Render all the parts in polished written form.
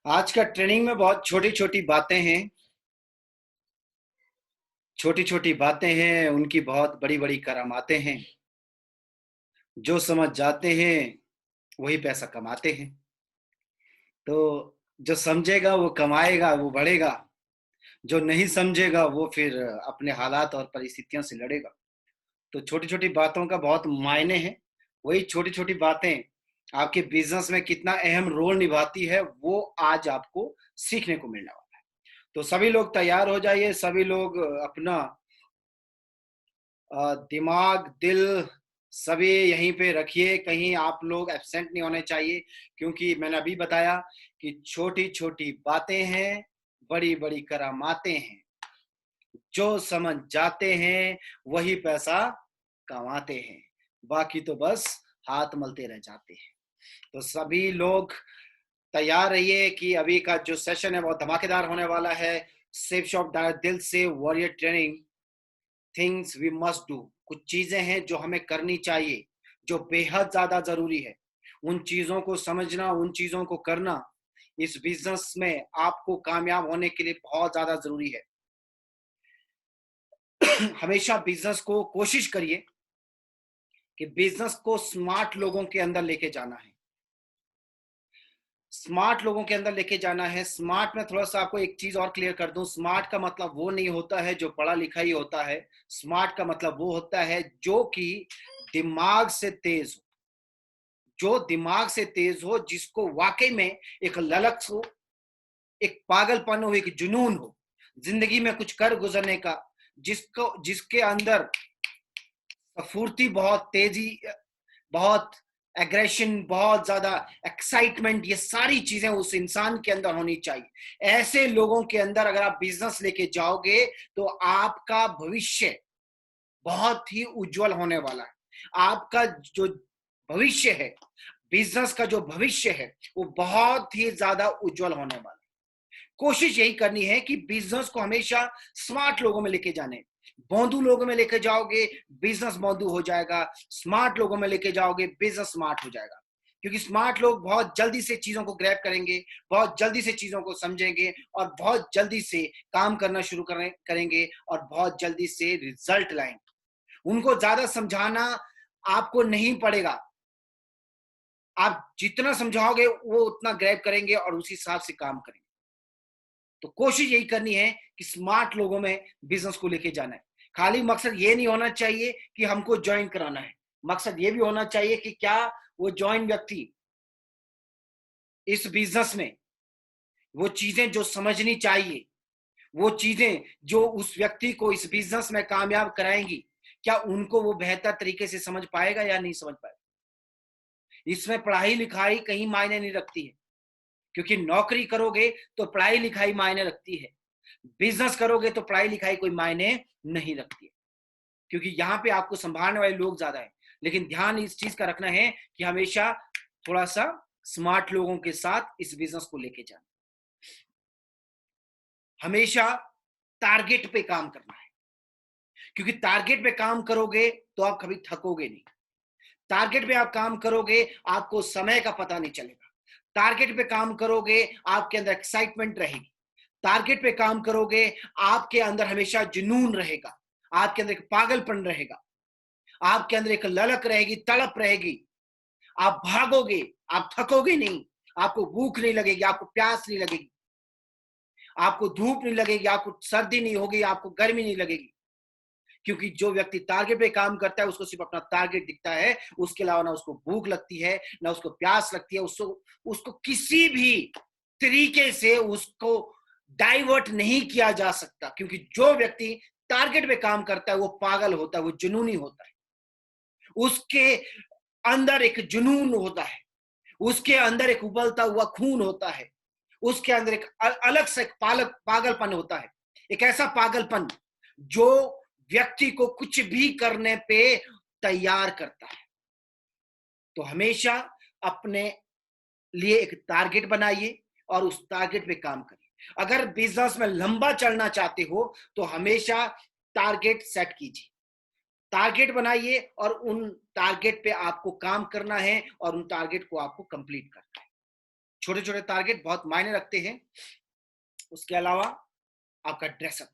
आज का ट्रेनिंग में बहुत छोटी छोटी बातें हैं। छोटी छोटी बातें हैं, उनकी बहुत बड़ी बड़ी करामातें हैं। जो समझ जाते हैं वही पैसा कमाते हैं। तो जो समझेगा वो कमाएगा, वो बढ़ेगा। जो नहीं समझेगा वो फिर अपने हालात और परिस्थितियों से लड़ेगा। तो छोटी छोटी बातों का बहुत मायने है। वही छोटी छोटी बातें आपके बिजनेस में कितना अहम रोल निभाती है, वो आज आपको सीखने को मिलने वाला है। तो सभी लोग तैयार हो जाइए। सभी लोग अपना दिमाग, दिल सभी यहीं पे रखिए। कहीं आप लोग एब्सेंट नहीं होने चाहिए, क्योंकि मैंने अभी बताया कि छोटी छोटी बातें हैं, बड़ी बड़ी करामातें हैं। जो समझ जाते हैं वही पैसा कमाते हैं। बाकी तो बस हाथ मलते रह जाते हैं। तो सभी लोग तैयार रहिए कि अभी का जो सेशन है बहुत धमाकेदार होने वाला है। सेफ शॉप दिल से warrior training. Things we must do, कुछ चीजें हैं जो हमें करनी चाहिए, जो बेहद ज्यादा जरूरी है। उन चीजों को समझना, उन चीजों को करना इस बिजनेस में आपको कामयाब होने के लिए बहुत ज्यादा जरूरी है। हमेशा बिजनेस को कोशिश करिए कि बिजनेस को स्मार्ट लोगों के अंदर लेके जाना है। स्मार्ट लोगों के अंदर लेके जाना है। स्मार्ट में थोड़ा सा आपको एक चीज और क्लियर कर दूं। स्मार्ट का मतलब वो नहीं होता है जो पढ़ा लिखा ही होता है। स्मार्ट का मतलब वो होता है जो कि दिमाग से तेज हो। जो दिमाग से तेज हो, जिसको वाकई में एक ललक हो, एक पागलपन हो, एक जुनून हो जिंदगी में कुछ कर गुजरने का। जिसके अंदर फुर्ती, बहुत तेजी, बहुत एग्रेशन, बहुत ज्यादा एक्साइटमेंट, ये सारी चीजें उस इंसान के अंदर होनी चाहिए। ऐसे लोगों के अंदर अगर आप बिजनेस लेके जाओगे तो आपका भविष्य बहुत ही उज्जवल होने वाला है। आपका जो भविष्य है, बिजनेस का जो भविष्य है, वो बहुत ही ज्यादा उज्जवल होने वाला है। कोशिश यही करनी है कि बिजनेस को हमेशा स्मार्ट लोगों में लेके जाने। बौंदू लोगों में लेके जाओगे, बिजनेस बौंदू हो जाएगा। स्मार्ट लोगों में लेके जाओगे, बिजनेस स्मार्ट हो जाएगा। क्योंकि स्मार्ट लोग बहुत जल्दी से चीजों को ग्रैब करेंगे, बहुत जल्दी से चीजों को समझेंगे, और बहुत जल्दी से काम करना शुरू करेंगे, और बहुत जल्दी से रिजल्ट लाएंगे। उनको ज्यादा समझाना आपको नहीं पड़ेगा। आप जितना समझाओगे वो उतना ग्रैब करेंगे और उसी हिसाब से काम करेंगे। तो कोशिश यही करनी है कि स्मार्ट लोगों में बिजनेस को लेके जाना है। खाली मकसद ये नहीं होना चाहिए कि हमको ज्वाइन कराना है। मकसद ये भी होना चाहिए कि क्या वो ज्वाइन व्यक्ति इस बिजनेस में वो चीजें जो समझनी चाहिए, वो चीजें जो उस व्यक्ति को इस बिजनेस में कामयाब कराएंगी, क्या उनको वो बेहतर तरीके से समझ पाएगा या नहीं समझ पाएगा। इसमें पढ़ाई लिखाई कहीं मायने नहीं रखती है, क्योंकि नौकरी करोगे तो पढ़ाई लिखाई मायने रखती है। बिजनेस करोगे तो पढ़ाई लिखाई कोई मायने नहीं रखती है, क्योंकि यहाँ पे आपको संभालने वाले लोग ज्यादा है। लेकिन ध्यान इस चीज का रखना है कि हमेशा थोड़ा सा स्मार्ट लोगों के साथ इस बिजनेस को लेके जाना। हमेशा टारगेट पे काम करना है, क्योंकि टारगेट पे काम करोगे तो आप कभी थकोगे नहीं। टारगेट पे आप काम करोगे, आपको समय का पता नहीं चलेगा। टारगेट पे काम करोगे, आपके अंदर एक्साइटमेंट रहेगी। टारगेट पे काम करोगे, आपके अंदर हमेशा जुनून रहेगा, आपके अंदर एक पागलपन रहेगा, आपके अंदर एक ललक रहेगी, तड़प रहेगी। आप भागोगे, आप थकोगे नहीं। आपको भूख नहीं लगेगी, आपको प्यास नहीं लगेगी, आपको धूप नहीं लगेगी, आपको सर्दी नहीं होगी, आपको गर्मी नहीं लगेगी। क्योंकि जो व्यक्ति टारगेट पे काम करता है उसको सिर्फ अपना टारगेट दिखता है। उसके अलावा ना उसको भूख लगती है, ना उसको प्यास लगती है। उसको उसको किसी भी तरीके से उसको डाइवर्ट नहीं किया जा सकता, क्योंकि जो व्यक्ति टारगेट पे काम करता है वो पागल होता है, वो जुनूनी होता है। उसके अंदर एक जुनून होता है, उसके अंदर एक उबलता हुआ खून होता है, उसके अंदर एक अलग से एक पागलपन होता है। एक ऐसा पागलपन जो व्यक्ति को कुछ भी करने पे तैयार करता है। तो हमेशा अपने लिए एक टारगेट बनाइए और उस टारगेट पे काम करिए। अगर बिजनेस में लंबा चलना चाहते हो तो हमेशा टारगेट सेट कीजिए, टारगेट बनाइए, और उन टारगेट पे आपको काम करना है और उन टारगेट को आपको कंप्लीट करना है। छोटे छोटे टारगेट बहुत मायने रखते हैं। उसके अलावा आपका ड्रेसअप,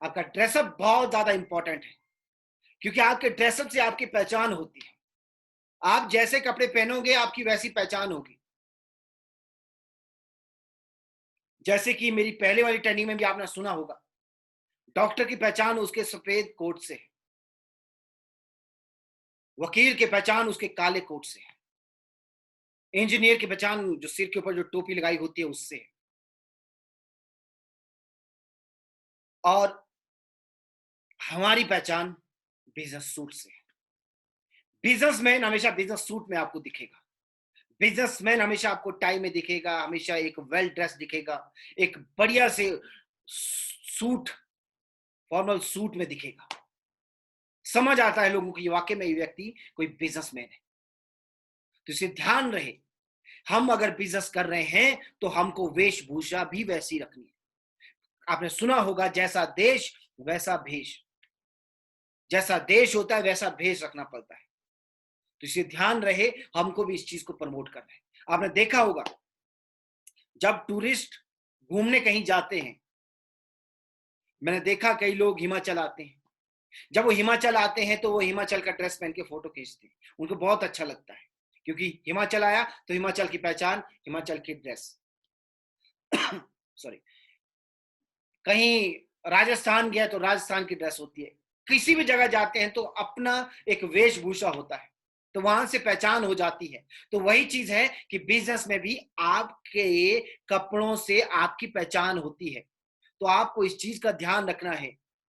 आपका ड्रेसअप बहुत ज्यादा इंपॉर्टेंट है, क्योंकि आपके ड्रेसअप से आपकी पहचान होती है। आप जैसे कपड़े पहनोगे आपकी वैसी पहचान होगी। जैसे कि मेरी पहले वाली ट्रेनिंग में भी आपने सुना होगा, डॉक्टर की पहचान उसके सफेद कोट से है, वकील की पहचान उसके काले कोट से है, इंजीनियर की पहचान जो सिर के ऊपर जो टोपी लगाई होती है उससे है, और हमारी पहचान बिजनेस सूट से है। बिजनेसमैन हमेशा बिजनेस सूट में आपको दिखेगा, बिजनेसमैन हमेशा आपको टाई में दिखेगा, हमेशा एक वेल ड्रेस दिखेगा, एक बढ़िया से सूट, फॉर्मल सूट में दिखेगा। समझ आता है लोगों को ये वाकई में ये व्यक्ति कोई बिजनेसमैन है। तो इसे ध्यान रहे, हम अगर बिजनेस कर रहे हैं तो हमको वेशभूषा भी वैसी रखनी है। आपने सुना होगा, जैसा देश वैसा भेष, जैसा देश होता है वैसा भेष रखना पड़ता है। तो इसे ध्यान रहे, हमको भी इस चीज को प्रमोट करना है। आपने देखा होगा, जब टूरिस्ट घूमने कहीं जाते हैं, मैंने देखा कई लोग हिमाचल आते हैं, जब वो हिमाचल आते हैं तो वो हिमाचल का ड्रेस पहन के फोटो खींचते हैं, उनको बहुत अच्छा लगता है, क्योंकि हिमाचल आया तो हिमाचल की पहचान, हिमाचल की ड्रेस। सॉरी, कहीं राजस्थान गया तो राजस्थान की ड्रेस होती है। किसी भी जगह जाते हैं तो अपना एक वेशभूषा होता है, तो वहां से पहचान हो जाती है। तो वही चीज है कि बिजनेस में भी आपके कपड़ों से आपकी पहचान होती है। तो आपको इस चीज का ध्यान रखना है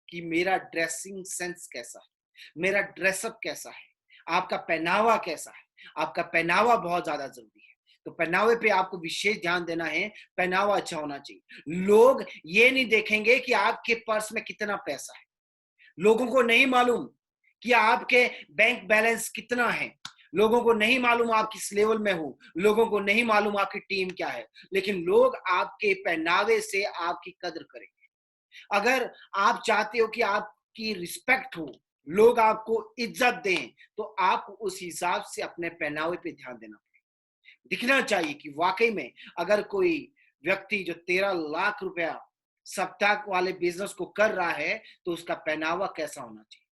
कि मेरा ड्रेसिंग सेंस कैसा है, मेरा ड्रेसअप कैसा है, आपका पहनावा कैसा है। आपका पहनावा बहुत ज्यादा जरूरी है, तो पहनावे पे आपको विशेष ध्यान देना है। पहनावा अच्छा होना चाहिए। लोग ये नहीं देखेंगे कि आपके पर्स में कितना पैसा है, लोगों को नहीं मालूम कि आपके बैंक बैलेंस कितना है, लोगों को नहीं मालूम आप किस लेवल में हो, लोगों को नहीं मालूम आपकी टीम क्या है, लेकिन लोग आपके पहनावे से आपकी कदर करेंगे। अगर आप चाहते हो कि आपकी रिस्पेक्ट हो, लोग आपको इज्जत दें, तो आप उस हिसाब से अपने पहनावे पे ध्यान देना पड़ेगा। दिखना चाहिए कि वाकई में अगर कोई व्यक्ति जो 13 लाख रुपया सप्ताह वाले बिजनेस को कर रहा है तो उसका पहनावा कैसा होना चाहिए।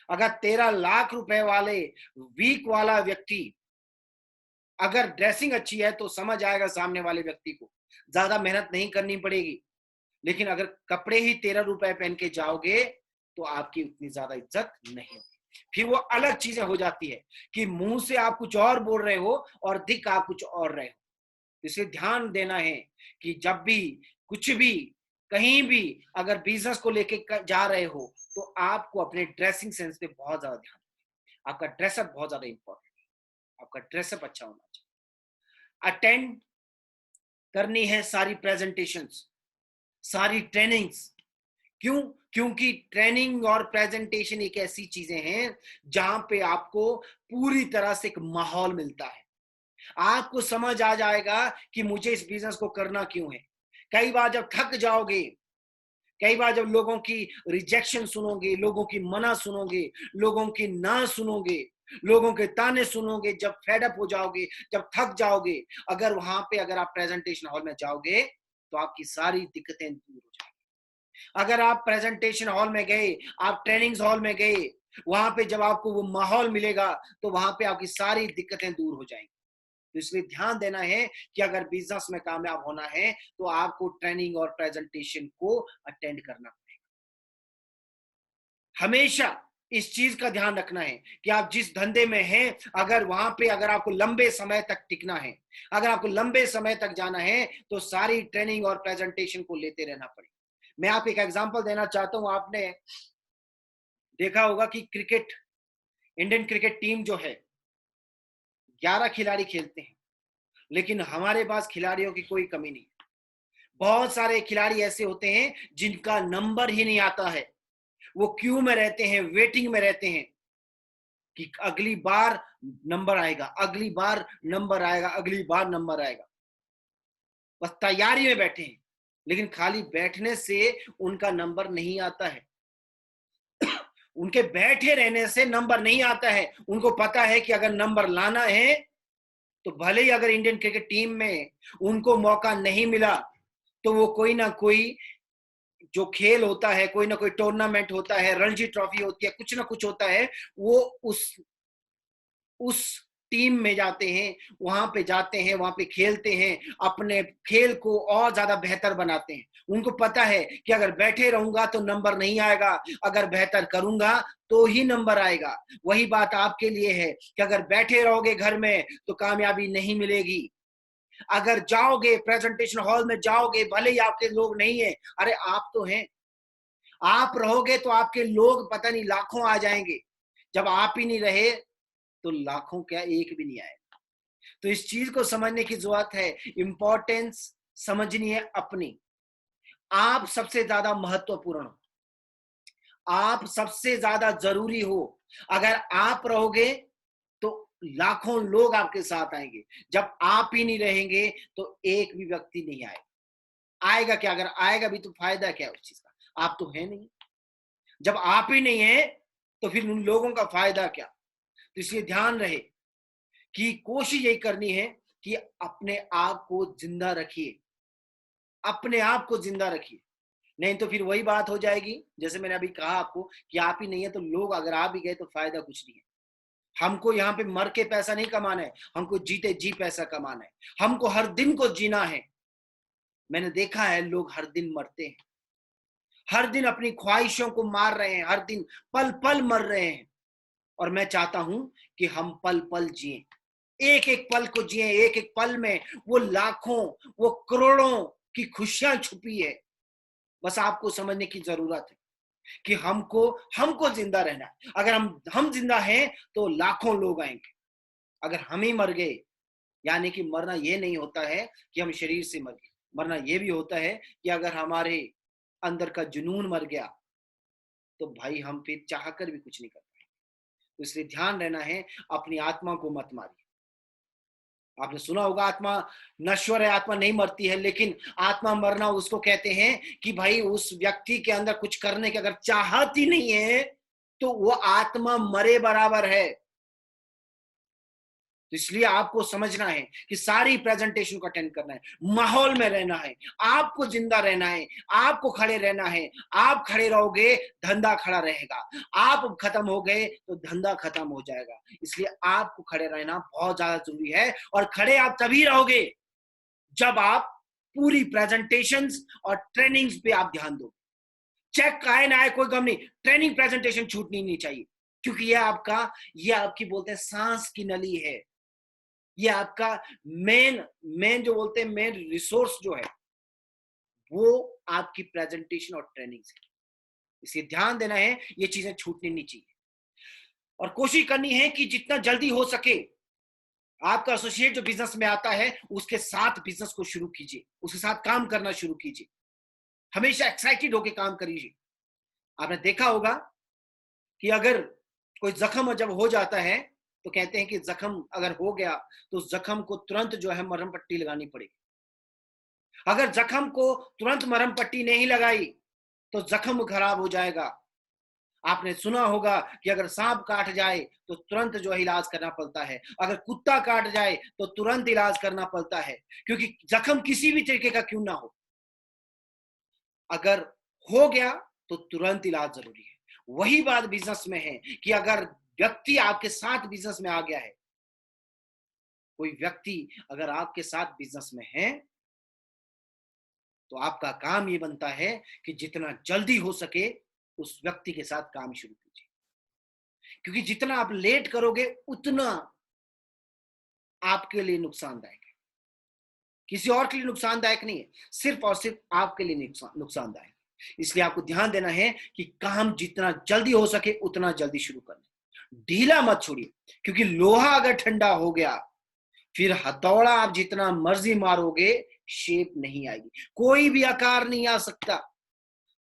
अगर 13 लाख रुपए वाले वीक वाला व्यक्ति अगर ड्रेसिंग अच्छी है तो समझ आएगा सामने वाले व्यक्ति को, ज्यादा मेहनत नहीं करनी पड़ेगी। लेकिन अगर कपड़े ही 13 रुपए पहन के जाओगे तो आपकी उतनी ज्यादा इज्जत नहीं होगी। फिर वो अलग चीजें हो जाती है कि मुंह से आप कुछ और बोल रहे हो और दिख आप कुछ और रहे हो। इसे ध्यान देना है कि जब भी कुछ भी कहीं भी अगर बिजनेस को लेके जा रहे हो तो आपको अपने ड्रेसिंग सेंस पे बहुत ज्यादा ध्यान देना है। आपका ड्रेसअप बहुत ज्यादा इंपॉर्टेंट है, आपका ड्रेसअप अच्छा होना चाहिए। अटेंड करनी है सारी प्रेजेंटेशंस, सारी ट्रेनिंग्स। क्यों? क्योंकि ट्रेनिंग और प्रेजेंटेशन एक ऐसी चीजें हैं जहां पे आपको पूरी तरह से एक माहौल मिलता है। आपको समझ आ जाएगा कि मुझे इस बिजनेस को करना क्यों है। कई बार जब थक जाओगे, कई बार जब लोगों की रिजेक्शन सुनोगे, लोगों की मना सुनोगे, लोगों की ना सुनोगे, लोगों के ताने सुनोगे, जब फेड अप हो जाओगे, जब थक जाओगे, अगर वहां पे अगर आप प्रेजेंटेशन हॉल में जाओगे तो आपकी सारी दिक्कतें दूर हो जाएंगी। अगर आप प्रेजेंटेशन हॉल में गए, आप ट्रेनिंग हॉल में गए, वहां पे जब आपको वो माहौल मिलेगा तो वहां पे आपकी सारी दिक्कतें दूर हो जाएंगी। तो इसलिए ध्यान देना है कि अगर बिजनेस में कामयाब होना है तो आपको ट्रेनिंग और प्रेजेंटेशन को अटेंड करना पड़ेगा। हमेशा इस चीज का ध्यान रखना है कि आप जिस धंधे में हैं, अगर वहां पे अगर आपको लंबे समय तक टिकना है, अगर आपको लंबे समय तक जाना है तो सारी ट्रेनिंग और प्रेजेंटेशन को लेते रहना पड़ेगा। मैं आपको एक एग्जांपल देना चाहता हूं। आपने देखा होगा कि क्रिकेट, इंडियन क्रिकेट टीम जो है 11 खिलाड़ी खेलते हैं, लेकिन हमारे पास खिलाड़ियों की कोई कमी नहीं। बहुत सारे खिलाड़ी ऐसे होते हैं जिनका नंबर ही नहीं आता है, वो क्यू में रहते हैं, वेटिंग में रहते हैं कि अगली बार नंबर आएगा, अगली बार नंबर आएगा, अगली बार नंबर आएगा। बस तैयारी में बैठे हैं, लेकिन खाली बैठने से उनका नंबर नहीं आता है। उनके बैठे रहने से नंबर नहीं आता है। उनको पता है कि अगर नंबर लाना है तो भले ही अगर इंडियन क्रिकेट टीम में उनको मौका नहीं मिला, तो वो कोई ना कोई जो खेल होता है, कोई ना कोई टूर्नामेंट होता है, रणजी ट्रॉफी होती है, कुछ ना कुछ होता है, वो उस टीम में जाते हैं, वहां पे जाते हैं, वहां पे खेलते हैं, अपने खेल को और ज्यादा बेहतर बनाते हैं। उनको पता है कि अगर बैठे रहूंगा तो नंबर नहीं आएगा, अगर बेहतर करूंगा तो ही नंबर आएगा। वही बात आपके लिए है कि अगर बैठे रहोगे घर में तो कामयाबी नहीं मिलेगी। अगर जाओगे प्रेजेंटेशन हॉल में जाओगे, भले ही आपके लोग नहीं है, अरे आप तो हैं, आप रहोगे तो आपके लोग पता नहीं लाखों आ जाएंगे। जब आप ही नहीं रहे तो लाखों क्या, एक भी नहीं आएगा। तो इस चीज को समझने की जरूरत है, इंपॉर्टेंस समझनी है अपनी। आप सबसे ज्यादा महत्वपूर्ण हो, आप सबसे ज्यादा जरूरी हो। अगर आप रहोगे तो लाखों लोग आपके साथ आएंगे। जब आप ही नहीं रहेंगे तो एक भी व्यक्ति नहीं आएगा। आएगा क्या? अगर आएगा भी तो फायदा क्या है उस चीज का? आप तो है नहीं। जब आप ही नहीं है तो फिर उन लोगों का फायदा क्या? तो इसलिए ध्यान रहे कि कोशिश यही करनी है कि अपने आप को जिंदा रखिए, अपने आप को जिंदा रखिए। नहीं तो फिर वही बात हो जाएगी, जैसे मैंने अभी कहा आपको कि आप ही नहीं है तो लोग अगर आ भी गए तो फायदा कुछ नहीं है। हमको यहाँ पे मर के पैसा नहीं कमाना है, हमको जीते जी पैसा कमाना है। हमको हर दिन को जीना है। मैंने देखा है लोग हर दिन मरते हैं, हर दिन अपनी ख्वाहिशों को मार रहे हैं, हर दिन पल पल मर रहे हैं। और मैं चाहता हूं कि हम पल पल जिए, एक एक पल को जिए। एक एक पल में वो लाखों, वो करोड़ों की खुशियां छुपी है। बस आपको समझने की जरूरत है कि हमको हमको जिंदा रहना है। अगर हम जिंदा हैं तो लाखों लोग आएंगे। अगर हम ही मर गए, यानी कि मरना ये नहीं होता है कि हम शरीर से मर गए, मरना ये भी होता है कि अगर हमारे अंदर का जुनून मर गया तो भाई हम फिर चाह कर भी कुछ नहीं कर पाएंगे। तो इसलिए ध्यान रहना है, अपनी आत्मा को मत मारिए। आपने सुना होगा आत्मा नश्वर है, आत्मा नहीं मरती है, लेकिन आत्मा मरना उसको कहते हैं कि भाई उस व्यक्ति के अंदर कुछ करने की अगर चाहत ही नहीं है तो वो आत्मा मरे बराबर है। तो इसलिए आपको समझना है कि सारी प्रेजेंटेशन को अटेंड करना है, माहौल में रहना है, आपको जिंदा रहना है, आपको खड़े रहना है। आप खड़े रहोगे, धंधा खड़ा रहेगा। आप खत्म हो गए तो धंधा खत्म हो जाएगा। इसलिए आपको खड़े रहना बहुत ज्यादा जरूरी है। और खड़े आप तभी रहोगे जब आप पूरी प्रेजेंटेशंस और ट्रेनिंग्स पे आप ध्यान दो। चेक आए ना आए कोई गम नहीं, ट्रेनिंग प्रेजेंटेशन छूटनी नहीं चाहिए, क्योंकि ये आपकी बोलते हैं सांस की नली है। ये आपका मेन मेन जो बोलते हैं मेन रिसोर्स जो है वो आपकी प्रेजेंटेशन और ट्रेनिंग है। इसे ध्यान देना है, ये चीजें छूटनी नहीं चाहिए। और कोशिश करनी है कि जितना जल्दी हो सके आपका एसोसिएट जो बिजनेस में आता है उसके साथ बिजनेस को शुरू कीजिए, उसके साथ काम करना शुरू कीजिए। हमेशा एक्साइटेड होकर काम करिए। आपने देखा होगा कि अगर कोई जख्म जब हो जाता है तो कहते हैं कि जख्म अगर हो गया तो जख्म को तुरंत जो है मरहम पट्टी लगानी पड़ेगी। अगर जख्म को तुरंत मरहम पट्टी नहीं लगाई तो जख्म खराब हो जाएगा। आपने सुना होगा कि अगर सांप काट जाए तो तुरंत जो है इलाज करना पड़ता है, अगर कुत्ता काट जाए तो तुरंत इलाज करना पड़ता है, क्योंकि जख्म किसी भी तरीके का क्यों ना हो, अगर हो गया तो तुरंत इलाज जरूरी है। वही बात बिजनेस में है कि अगर व्यक्ति आपके साथ बिजनेस में आ गया है, कोई व्यक्ति अगर आपके साथ बिजनेस में है तो आपका काम ये बनता है कि जितना जल्दी हो सके उस व्यक्ति के साथ काम शुरू कीजिए, क्योंकि जितना आप लेट करोगे उतना आपके लिए नुकसानदायक है। किसी और के लिए नुकसानदायक नहीं है, सिर्फ और सिर्फ आपके लिए नुकसानदायक। इसलिए आपको ध्यान देना है कि काम जितना जल्दी हो सके उतना जल्दी शुरू करना, ढीला मत छोड़िए। क्योंकि लोहा अगर ठंडा हो गया फिर हथौड़ा आप जितना मर्जी मारोगे शेप नहीं आएगी, कोई भी आकार नहीं आ सकता।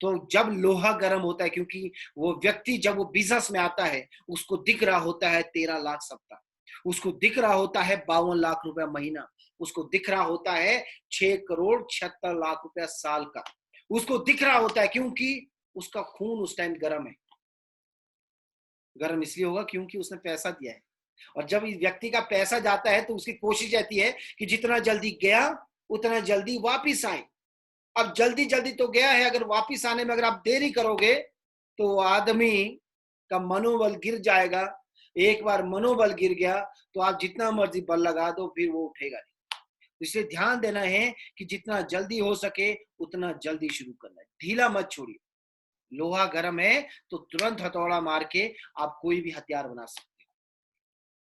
तो जब लोहा गर्म होता है, क्योंकि वो व्यक्ति जब वो बिजनेस में आता है उसको दिख रहा होता है 13 लाख सप्ताह, उसको दिख रहा होता है 52 लाख रुपया महीना, उसको दिख रहा होता है 6 करोड़ 76 लाख रुपया साल का, उसको दिख रहा होता है क्योंकि उसका खून उस टाइम गर्म है। गर्म इसलिए होगा क्योंकि उसने पैसा दिया है। और जब इस व्यक्ति का पैसा जाता है तो उसकी कोशिश रहती है कि जितना जल्दी गया उतना जल्दी वापिस आए। अब जल्दी जल्दी तो गया है, अगर वापिस आने में अगर आप देरी करोगे तो वो आदमी का मनोबल गिर जाएगा। एक बार मनोबल गिर गया तो आप जितना मर्जी बल लगा दो फिर वो उठेगा नहीं। इसलिए ध्यान देना है कि जितना जल्दी हो सके उतना जल्दी शुरू करना है, ढीला मत छोड़िए। लोहा गर्म है तो तुरंत हथौड़ा मार के आप कोई भी हथियार बना सकते हो।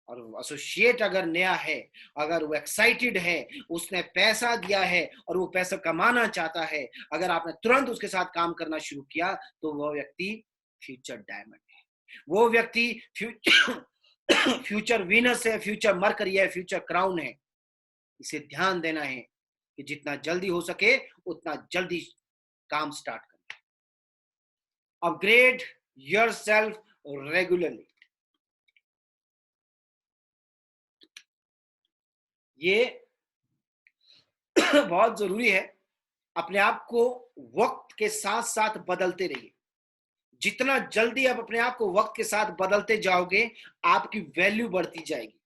और एसोसिएट अगर नया है, अगर वो एक्साइटेड है, उसने पैसा दिया है और वो पैसा कमाना चाहता है, अगर आपने तुरंत उसके साथ काम करना शुरू किया तो वो व्यक्ति फ्यूचर डायमंड है, वो व्यक्ति फ्यूचर वीनस है, फ्यूचर मरकरी है, फ्यूचर क्राउन है। इसे ध्यान देना है कि जितना जल्दी हो सके उतना जल्दी काम स्टार्ट करें। अपग्रेड योरसेल्फ रेगुलरली, ये बहुत जरूरी है। अपने आप को वक्त के साथ साथ बदलते रहिए। जितना जल्दी आप अपने आप को वक्त के साथ बदलते जाओगे आपकी वैल्यू बढ़ती जाएगी।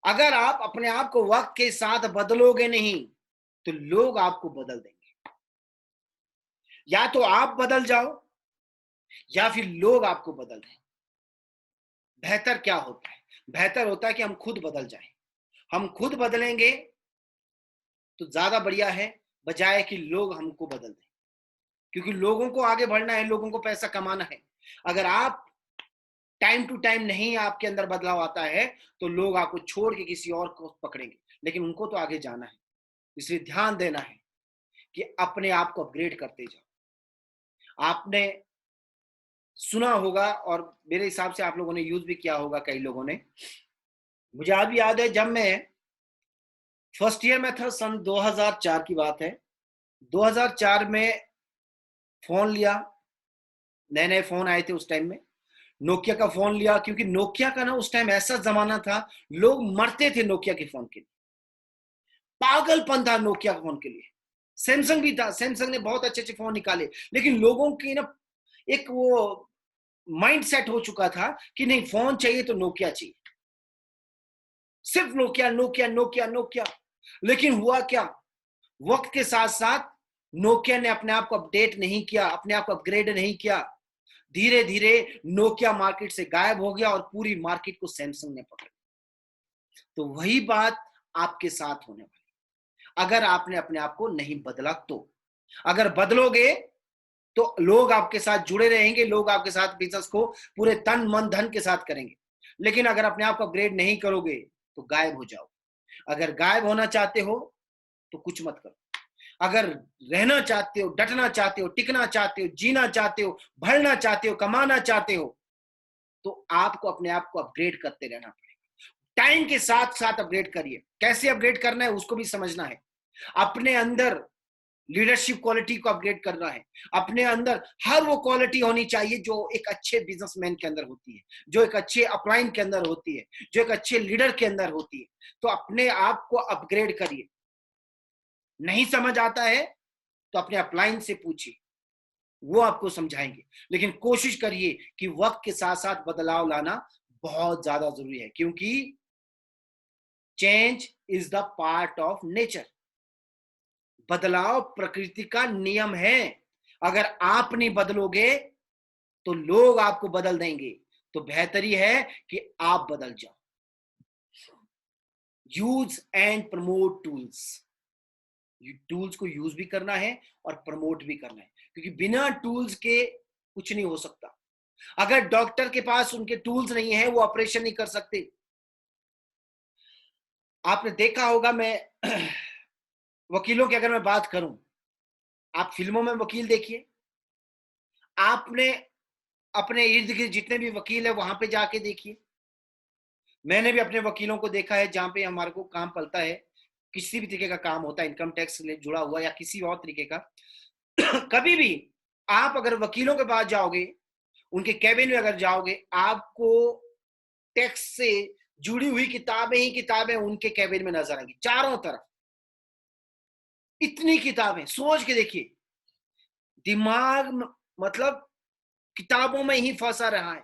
अगर आप अपने आप को वक्त के साथ बदलोगे नहीं तो लोग आपको बदल देंगे। या तो आप बदल जाओ या फिर लोग आपको बदल दें। बेहतर क्या होता है? बेहतर होता है कि हम खुद बदल जाएं। हम खुद बदलेंगे तो ज्यादा बढ़िया है, बजाय कि लोग हमको बदल दें। क्योंकि लोगों को आगे बढ़ना है, लोगों को पैसा कमाना है। अगर आप टाइम टू टाइम नहीं आपके अंदर बदलाव आता है तो लोग आपको छोड़ के किसी और को पकड़ेंगे, लेकिन उनको तो आगे जाना है। इसलिए ध्यान देना है कि अपने आप को अपग्रेड करते जाओ। आपने सुना होगा और मेरे हिसाब से आप लोगों ने यूज भी किया होगा, कई लोगों ने। मुझे आज भी याद है जब मैं फर्स्ट ईयर में था, सन 2004 की बात है। 2004 में फोन लिया, नए नए फोन आए थे उस टाइम में। नोकिया का फोन लिया, क्योंकि नोकिया का ना उस टाइम ऐसा जमाना था, लोग मरते थे नोकिया के फोन के लिए। पागलपन था नोकिया फोन के लिए। सैमसंग भी था, सैमसंग ने बहुत अच्छे अच्छे फोन निकाले, लेकिन लोगों की ना एक वो माइंड सेट हो चुका था कि नहीं, फोन चाहिए तो नोकिया चाहिए, सिर्फ नोकिया नोकिया नोकिया नोकिया। लेकिन हुआ क्या, वक्त के साथ साथ नोकिया ने अपने आप को अपडेट नहीं किया, अपने आप को अपग्रेड नहीं किया। धीरे धीरे नोकिया मार्केट से गायब हो गया और पूरी मार्केट को सैमसंग ने पकड़ लिया। तो वही बात आपके साथ होने वाली, अगर आपने अपने आप को नहीं बदला तो। अगर बदलोगे तो लोग आपके साथ जुड़े रहेंगे, लोग आपके साथ बिजनेस को पूरे तन मन धन के साथ करेंगे। लेकिन अगर अपने आप को अपग्रेड नहीं करोगे तो गायब हो जाओ। अगर गायब होना चाहते हो तो कुछ मत करो। अगर रहना चाहते हो, डटना चाहते हो, टिकना चाहते हो, जीना चाहते हो, बढ़ना चाहते हो, कमाना चाहते हो, तो आपको अपने आप को अपग्रेड करते रहना पड़ेगा। टाइम के साथ साथ अपग्रेड करिए। कैसे अपग्रेड करना है उसको भी समझना है। अपने अंदर लीडरशिप क्वालिटी को अपग्रेड करना है। अपने अंदर हर वो क्वालिटी होनी चाहिए जो एक अच्छे बिजनेसमैन के अंदर होती है, जो एक अच्छे अपलाइन के अंदर होती है, जो एक अच्छे लीडर के अंदर होती है। तो अपने आप को अपग्रेड करिए। नहीं समझ आता है तो अपने अपलाइन से पूछिए, वो आपको समझाएंगे। लेकिन कोशिश करिए कि वक्त के साथ साथ बदलाव लाना बहुत ज्यादा जरूरी है, क्योंकि change is the part of nature. बदलाव प्रकृति का नियम है। अगर आप नहीं बदलोगे तो लोग आपको बदल देंगे। तो बेहतरी है कि आप बदल जाओ। Use and promote tools. Tools को यूज भी करना है और प्रमोट भी करना है, क्योंकि बिना टूल्स के कुछ नहीं हो सकता। अगर डॉक्टर के पास उनके टूल्स नहीं है, वो ऑपरेशन नहीं कर सकते। आपने देखा होगा, मैं वकीलों की अगर मैं बात करूं, आप फिल्मों में वकील देखिए, आपने अपने इर्द गिर्द जितने भी वकील है वहां पे जाके देखिए। मैंने भी अपने वकीलों को देखा है जहां पे हमारे को काम पलता है, किसी भी तरीके का काम होता है, इनकम टैक्स से जुड़ा हुआ या किसी और तरीके का। कभी भी आप अगर वकीलों के पास जाओगे, उनके कैबिन में अगर जाओगे, आपको टैक्स से जुड़ी हुई किताबें ही किताबें उनके कैबिन में नजर आएंगी, चारों तरफ इतनी किताबें। सोच के देखिए, दिमाग मतलब किताबों में ही फंसा रहा है,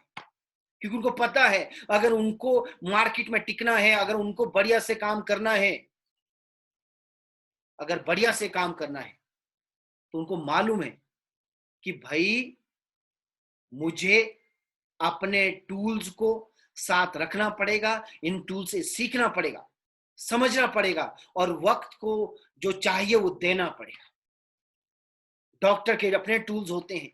क्योंकि उनको पता है अगर उनको मार्केट में टिकना है, अगर उनको बढ़िया से काम करना है, अगर बढ़िया से काम करना है, तो उनको मालूम है कि भाई मुझे अपने टूल्स को साथ रखना पड़ेगा, इन टूल से सीखना पड़ेगा, समझना पड़ेगा और वक्त को जो चाहिए वो देना पड़ेगा। डॉक्टर के अपने टूल्स होते हैं,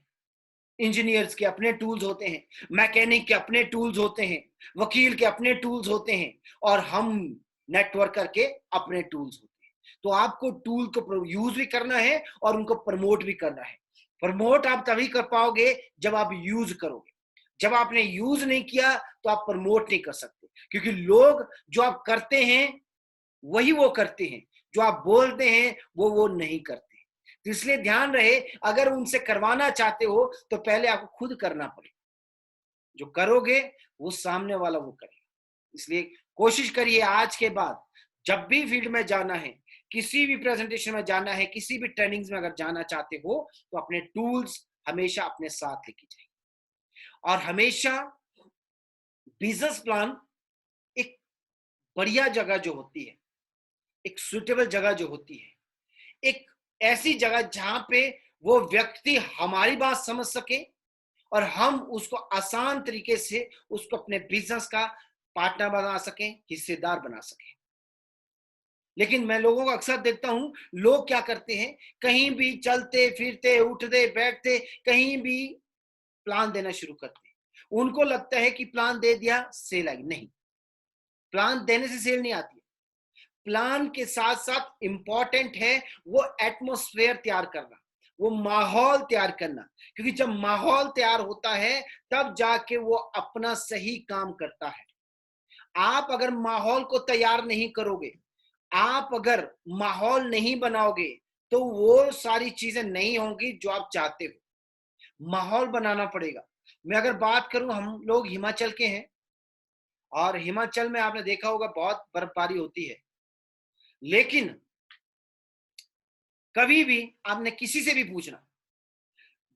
इंजीनियर्स के अपने टूल्स होते हैं, मैकेनिक के अपने टूल्स होते हैं, वकील के अपने टूल्स होते हैं और हम नेटवर्कर के अपने टूल्स होते हैं। तो आपको टूल को यूज भी करना है और उनको प्रमोट भी करना है। प्रमोट आप तभी कर पाओगे जब आप यूज करोगे। जब आपने यूज नहीं किया तो आप प्रमोट नहीं कर सकते, क्योंकि लोग जो आप करते हैं वही वो करते हैं, जो आप बोलते हैं वो नहीं करते। तो इसलिए ध्यान रहे, अगर उनसे करवाना चाहते हो तो पहले आपको खुद करना पड़ेगा। जो करोगे वो सामने वाला वो करेगा। इसलिए कोशिश करिए आज के बाद जब भी फील्ड में जाना है, किसी भी प्रेजेंटेशन में जाना है, किसी भी ट्रेनिंग्स में अगर जाना चाहते हो, तो अपने टूल्स हमेशा अपने साथ लेके जाइए और हमेशा बिजनेस प्लान एक बढ़िया जगह जो होती है, एक सुटेबल जगह जो होती है, एक ऐसी जगह जहां पे वो व्यक्ति हमारी बात समझ सके और हम उसको आसान तरीके से उसको अपने बिजनेस का पार्टनर बना सकें, हिस्सेदार बना सकें। लेकिन मैं लोगों को अक्सर देखता हूं, लोग क्या करते हैं, कहीं भी चलते फिरते उठते बैठते कहीं भी प्लान देना शुरू करते हैं। उनको लगता है कि प्लान दे दिया सेल आएगी। नहीं, प्लान देने से सेल नहीं आती। प्लान के साथ साथ इंपॉर्टेंट है वो एटमॉस्फेयर तैयार करना, वो माहौल तैयार करना, क्योंकि जब माहौल तैयार होता है तब जाके वो अपना सही काम करता है। आप अगर माहौल को तैयार नहीं करोगे, आप अगर माहौल नहीं बनाओगे, तो वो सारी चीजें नहीं होंगी जो आप चाहते हो। माहौल बनाना पड़ेगा। मैं अगर बात करूं, हम लोग हिमाचल के हैं और हिमाचल में आपने देखा होगा बहुत बर्फबारी होती है। लेकिन कभी भी आपने किसी से भी पूछना,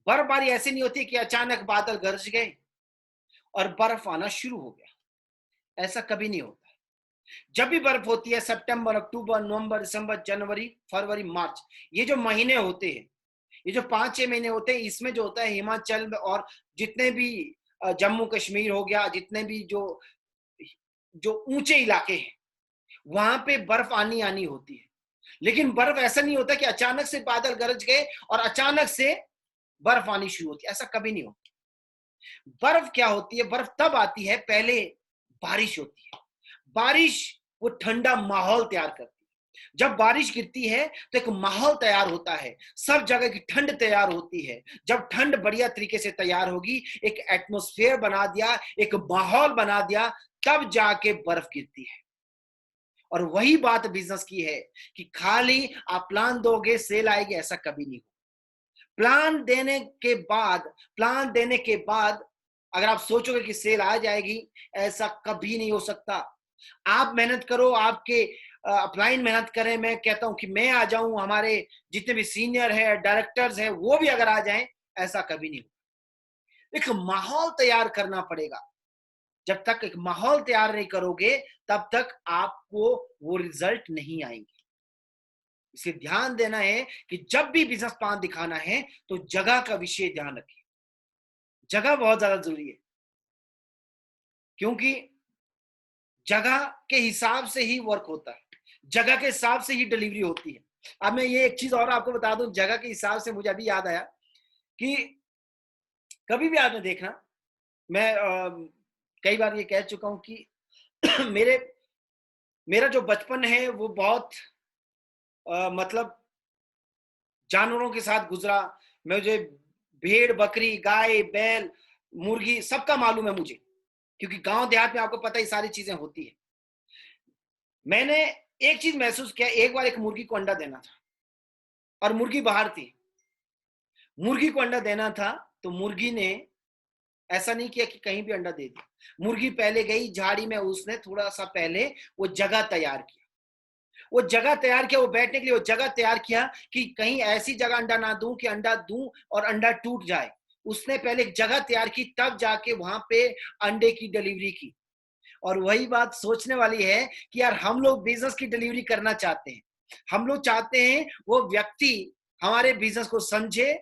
बर्फबारी ऐसे नहीं होती कि अचानक बादल गरज गए और बर्फ आना शुरू हो गया। ऐसा कभी नहीं होता। जब भी बर्फ होती है, सितंबर, अक्टूबर, नवंबर, दिसंबर, जनवरी, फरवरी, मार्च, ये जो महीने होते हैं, ये जो 5-6 महीने होते हैं, इसमें जो होता है हिमाचल में और जितने भी जम्मू कश्मीर हो गया, जितने भी जो जो ऊंचे इलाके हैं, वहां पे बर्फ आनी आनी होती है। लेकिन बर्फ ऐसा नहीं होता कि अचानक से बादल गरज गए और अचानक से बर्फ आनी शुरू होती है। ऐसा कभी नहीं होता। बर्फ क्या होती है? बर्फ तब आती है, पहले बारिश होती है। बारिश वो ठंडा माहौल तैयार करती है। जब बारिश गिरती है तो एक माहौल तैयार होता है, सब जगह की ठंड तैयार होती है। जब ठंड बढ़िया तरीके से तैयार होगी, एक एटमॉस्फेयर बना दिया, एक माहौल बना दिया, तब जाके बर्फ गिरती है। और वही बात बिजनेस की है कि खाली आप प्लान दोगे सेल आएगी, ऐसा कभी नहीं हो। प्लान देने के बाद अगर आप सोचोगे कि सेल आ जाएगी, ऐसा कभी नहीं हो सकता। आप मेहनत करो, आपके अपलाइन मेहनत करें, मैं कहता हूं कि मैं आ जाऊं, हमारे जितने भी सीनियर है, डायरेक्टर्स है, वो भी अगर आ जाएं, ऐसा कभी नहीं होगा। एक माहौल तैयार करना पड़ेगा। जब तक एक माहौल तैयार नहीं करोगे, तब तक आपको वो रिजल्ट नहीं आएंगे। इसे ध्यान देना है कि जब भी बिजनेस प्लान दिखाना है तो जगह का विषय ध्यान रखिए। जगह बहुत ज्यादा जरूरी है, क्योंकि जगह के हिसाब से ही वर्क होता है, जगह के हिसाब से ही डिलीवरी होती है। अब मैं ये एक चीज और आपको बता दूं, जगह के हिसाब से मुझे अभी याद आया कि कभी भी आपने देखना, मैं कई बार ये कह चुका हूं कि मेरे मेरा जो बचपन है वो बहुत मतलब जानवरों के साथ गुजरा। मुझे भेड़, बकरी, गाय, बैल, मुर्गी सबका मालूम है मुझे, क्योंकि गांव देहात में आपको पता है सारी चीजें होती है। मैंने एक चीज महसूस किया, एक बार एक मुर्गी को अंडा देना था और मुर्गी बाहर थी। मुर्गी को अंडा देना था तो मुर्गी ने ऐसा नहीं किया कि कहीं भी अंडा दे दिया। मुर्गी पहले गई झाड़ी में, उसने थोड़ा सा पहले वो जगह तैयार किया, वो जगह तैयार किया, वो बैठने के लिए वो जगह तैयार किया कि कहीं ऐसी जगह अंडा ना दूं कि अंडा दूं और अंडा टूट जाए। उसने पहले एक जगह तैयार की, तब जाके वहां पे अंडे की डिलीवरी की। और वही बात सोचने वाली है कि यार हम लोग बिजनेस की डिलीवरी करना चाहते हैं। हम लोग चाहते हैं वो व्यक्ति हमारे बिजनेस को समझे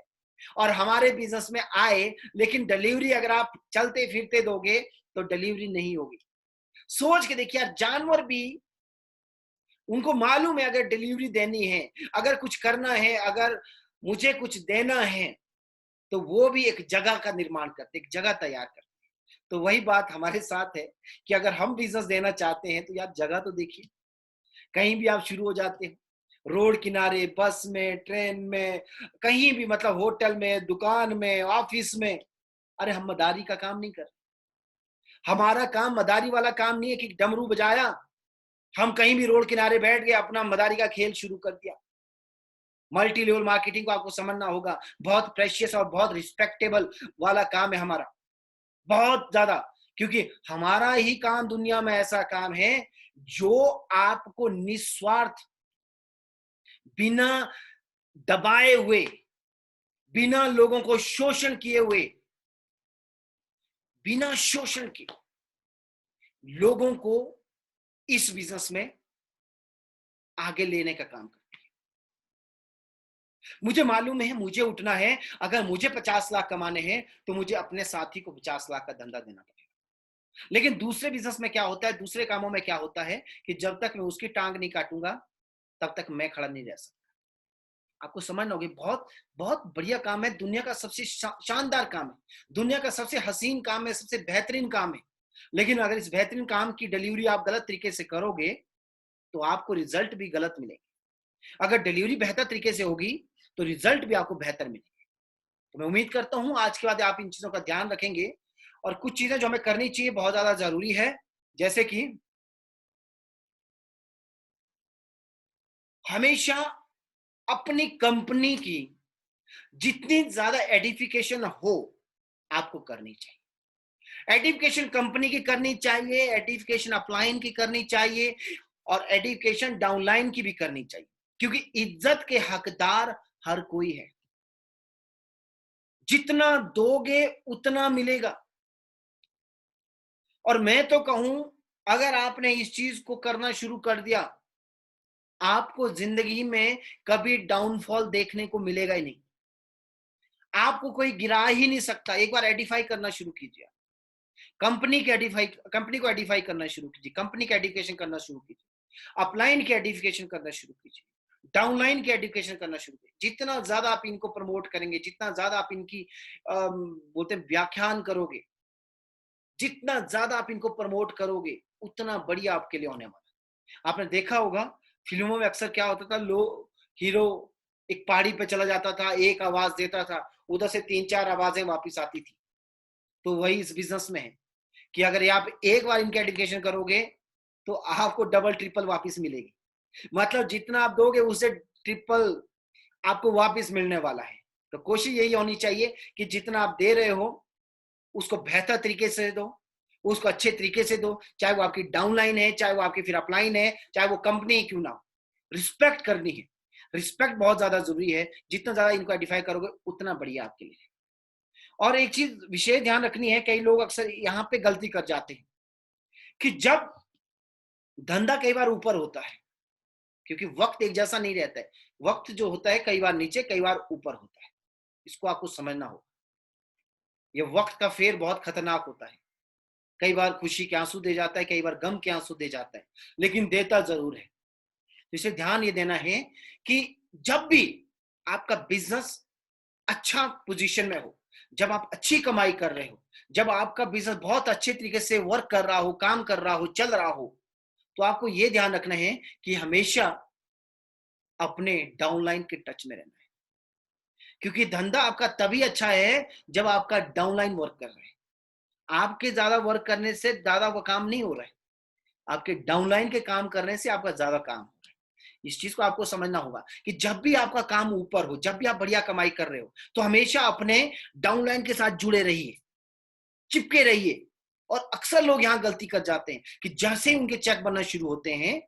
और हमारे बिजनेस में आए, लेकिन डिलीवरी अगर आप चलते फिरते दोगे तो डिलीवरी नहीं होगी। सोच के देखिए यार, जानवर भी, उनको मालूम है अगर डिलीवरी देनी है, अगर कुछ करना है, अगर मुझे कुछ देना है, तो वो भी एक जगह का निर्माण करते, एक जगह तैयार करते। तो वही बात हमारे साथ है कि अगर हम बिजनेस देना चाहते हैं तो यार जगह तो देखिए। कहीं भी आप शुरू हो जाते हैं, रोड किनारे, बस में, ट्रेन में, कहीं भी, मतलब होटल में, दुकान में, ऑफिस में। अरे हम मदारी का काम नहीं कर, हमारा काम मदारी वाला काम नहीं है कि डमरू बजाया, हम कहीं भी रोड किनारे बैठ गए, अपना मदारी का खेल शुरू कर दिया। मल्टी लेवल मार्केटिंग को आपको समझना होगा, बहुत प्रेशियस और बहुत रिस्पेक्टेबल वाला काम है हमारा, बहुत ज्यादा। क्योंकि हमारा ही काम दुनिया में ऐसा काम है जो आपको निस्वार्थ, बिना दबाए हुए, बिना लोगों को शोषण किए हुए, बिना शोषण के लोगों को इस बिजनेस में आगे लेने का काम करते हैं। मुझे मालूम है, मुझे उठना है, अगर मुझे 50 लाख कमाने हैं तो मुझे अपने साथी को 50 लाख का धंधा देना पड़ेगा। लेकिन दूसरे बिजनेस में क्या होता है, दूसरे कामों में क्या होता है कि जब तक मैं उसकी टांग नहीं काटूंगा तब तक मैं खड़ा नहीं रह सकता। आपको समझना होगी, बहुत बहुत बढ़िया काम है, दुनिया का सबसे शानदार काम है, दुनिया का सबसे हसीन काम है, सबसे बेहतरीन काम है। लेकिन अगर इस बेहतरीन काम की डिलीवरी आप गलत तरीके से करोगे तो आपको रिजल्ट भी गलत मिलेंगे। अगर डिलीवरी बेहतर तरीके से होगी तो रिजल्ट भी आपको बेहतर मिलेंगे। तो मैं उम्मीद करता हूं आज के बाद आप इन चीजों का ध्यान रखेंगे। और कुछ चीजें जो हमें करनी चाहिए बहुत ज्यादा जरूरी है, जैसे कि हमेशा अपनी कंपनी की जितनी ज्यादा एडिफिकेशन हो आपको करनी चाहिए। एडिफिकेशन कंपनी की करनी चाहिए, एडिफिकेशन अपलाइन की करनी चाहिए, और एडिफिकेशन डाउनलाइन की भी करनी चाहिए। क्योंकि इज्जत के हकदार हर कोई है, जितना दोगे उतना मिलेगा। और मैं तो कहूं, अगर आपने इस चीज को करना शुरू कर दिया, आपको जिंदगी में कभी डाउनफॉल देखने को मिलेगा ही नहीं। आपको कोई गिरा ही नहीं सकता। एक बार एडिफाई करना शुरू कीजिए, कंपनी को एडिफाई करना शुरू कीजिए, कंपनी का एडिफिकेशन करना शुरू कीजिए, अपलाइन की एडिफिकेशन करना शुरू कीजिए, डाउनलाइन की एडिफिकेशन करना शुरू कीजिए। जितना ज्यादा आप इनको प्रमोट करेंगे, जितना ज्यादा आप इनकी बोलते हैं व्याख्यान करोगे, जितना ज्यादा आप इनको प्रमोट करोगे, उतना बढ़िया आपके लिए होने वाला है। आपने देखा होगा फिल्मों में अक्सर क्या होता था, लोग, हीरो एक पहाड़ी पे चला जाता था, एक आवाज देता था, उधर से 3-4 आवाजें वापस आती थी। तो वही इस बिजनेस में है कि अगर आप एक बार इनकी एडिफिकेशन करोगे तो आपको डबल ट्रिपल वापस मिलेगी। मतलब जितना आप दोगे उससे ट्रिपल आपको वापस मिलने वाला है। तो कोशिश यही होनी चाहिए कि जितना आप दे रहे हो उसको बेहतर तरीके से दो, उसको अच्छे तरीके से दो, चाहे वो आपकी डाउनलाइन है, चाहे वो आपकी फिर अपलाइन है, चाहे वो कंपनी क्यों ना हो। रिस्पेक्ट करनी है, रिस्पेक्ट बहुत ज्यादा जरूरी है। जितना ज्यादा इनको आइडेंटिफाई करोगे उतना बढ़िया आपके लिए। और एक चीज विशेष ध्यान रखनी है, कई लोग अक्सर यहाँ पे गलती कर जाते हैं कि जब धंधा कई बार ऊपर होता है, क्योंकि वक्त एक जैसा नहीं रहता है, वक्त जो होता है कई बार नीचे कई बार ऊपर होता है, इसको आपको समझना होगा। ये वक्त का फेर बहुत खतरनाक होता है, कई बार खुशी के आंसू दे जाता है, कई बार गम के आंसू दे जाता है, लेकिन देता जरूर है। इसे ध्यान ये देना है कि जब भी आपका बिजनेस अच्छा पोजीशन में हो, जब आप अच्छी कमाई कर रहे हो, जब आपका बिजनेस बहुत अच्छे तरीके से वर्क कर रहा हो, काम कर रहा हो, चल रहा हो, तो आपको यह ध्यान रखना है कि हमेशा अपने डाउनलाइन के टच में रहना है। क्योंकि धंधा आपका तभी अच्छा है जब आपका डाउनलाइन वर्क कर रहे हैं। आपके ज्यादा वर्क करने से ज्यादा वो काम नहीं हो रहा है, आपके डाउनलाइन के काम करने से आपका ज्यादा काम हो रहा है। इस चीज को आपको समझना होगा कि जब भी आपका काम ऊपर हो, जब भी आप बढ़िया कमाई कर रहे हो, तो हमेशा अपने डाउनलाइन के साथ जुड़े रहिए, चिपके रहिए। और अक्सर लोग यहां गलती कर जाते हैं कि जैसे ही उनके चेक बनना शुरू होते हैं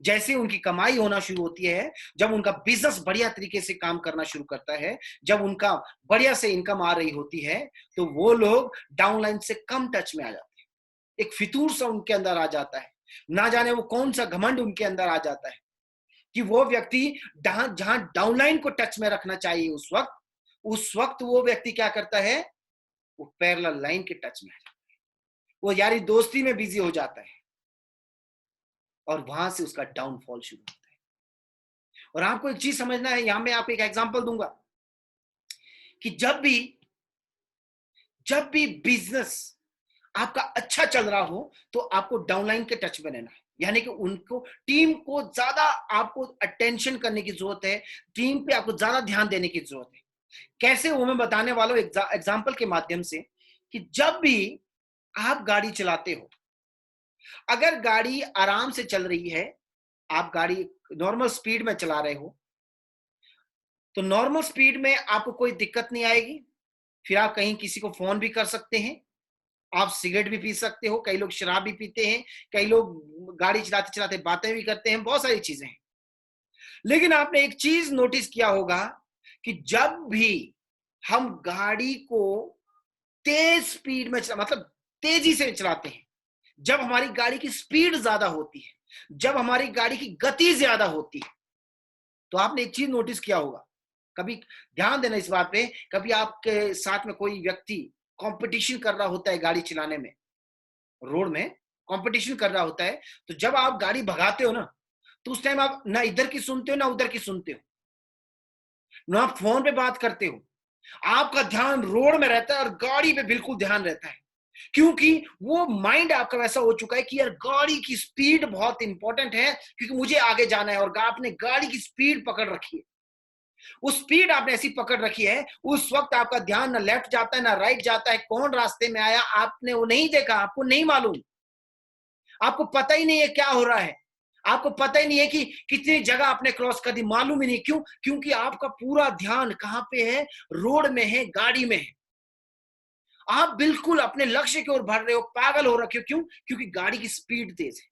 जैसे उनकी कमाई होना शुरू होती है, जब उनका बिजनेस बढ़िया तरीके से काम करना शुरू करता है, जब उनका बढ़िया से इनकम आ रही होती है, तो वो लोग डाउनलाइन से कम टच में आ जाते हैं। एक फितूर सा उनके अंदर आ जाता है, ना जाने वो कौन सा घमंड उनके अंदर आ जाता है कि वो व्यक्ति जहां डाउनलाइन को टच में रखना चाहिए उस वक्त वो व्यक्ति क्या करता है, वो पैरेलल लाइन के टच में आ जाता है, वो यारी दोस्ती में बिजी हो जाता है और वहां से उसका डाउनफॉल शुरू होता है। और आपको एक चीज समझना है, यहां मैं आपको एक एग्जांपल दूंगा कि जब भी बिजनेस आपका अच्छा चल रहा हो तो आपको डाउनलाइन के टच में रहना है, यानी कि उनको टीम को ज्यादा आपको अटेंशन करने की जरूरत है, टीम पे आपको ज्यादा ध्यान देने की जरूरत है। कैसे वो मैं बताने वाला हूं एग्जांपल के माध्यम से कि जब भी आप गाड़ी चलाते हो, अगर गाड़ी आराम से चल रही है, आप गाड़ी नॉर्मल स्पीड में चला रहे हो, तो नॉर्मल स्पीड में आपको कोई दिक्कत नहीं आएगी। फिर आप कहीं किसी को फोन भी कर सकते हैं, आप सिगरेट भी पी सकते हो, कई लोग शराब भी पीते हैं, कई लोग गाड़ी चलाते चलाते बातें भी करते हैं, बहुत सारी चीजें हैं। लेकिन आपने एक चीज नोटिस किया होगा कि जब भी हम गाड़ी को तेज स्पीड में मतलब तेजी से चलाते हैं, जब हमारी गाड़ी की स्पीड ज्यादा होती है, जब हमारी गाड़ी की गति ज्यादा होती है, तो आपने एक चीज नोटिस किया होगा, कभी ध्यान देना इस बात पे, कभी आपके साथ में कोई व्यक्ति कंपटीशन कर रहा होता है गाड़ी चलाने में, रोड में कंपटीशन कर रहा होता है, तो जब आप गाड़ी भगाते हो ना, तो उस टाइम आप ना इधर की सुनते हो ना उधर की सुनते हो, ना आप फोन पे बात करते हो, आपका ध्यान रोड में रहता है और गाड़ी पे बिल्कुल ध्यान रहता है, क्योंकि वो माइंड आपका वैसा हो चुका है कि यार गाड़ी की स्पीड बहुत इंपॉर्टेंट है, क्योंकि मुझे आगे जाना है, और आपने गाड़ी की स्पीड पकड़ रखी है। उस स्पीड आपने ऐसी पकड़ रखी है, उस वक्त आपका ध्यान ना लेफ्ट जाता है ना राइट जाता है, कौन रास्ते में आया आपने वो नहीं देखा, आपको नहीं मालूम, आपको पता ही नहीं है क्या हो रहा है, आपको पता ही नहीं है कि कितनी जगह आपने क्रॉस कर दी, मालूम ही नहीं। क्यों? क्योंकि आपका पूरा ध्यान कहां पे है, रोड में है, गाड़ी में है, आप बिल्कुल अपने लक्ष्य की ओर बढ़ रहे हो, पागल हो रखे हो। क्यों? क्योंकि गाड़ी की स्पीड तेज है।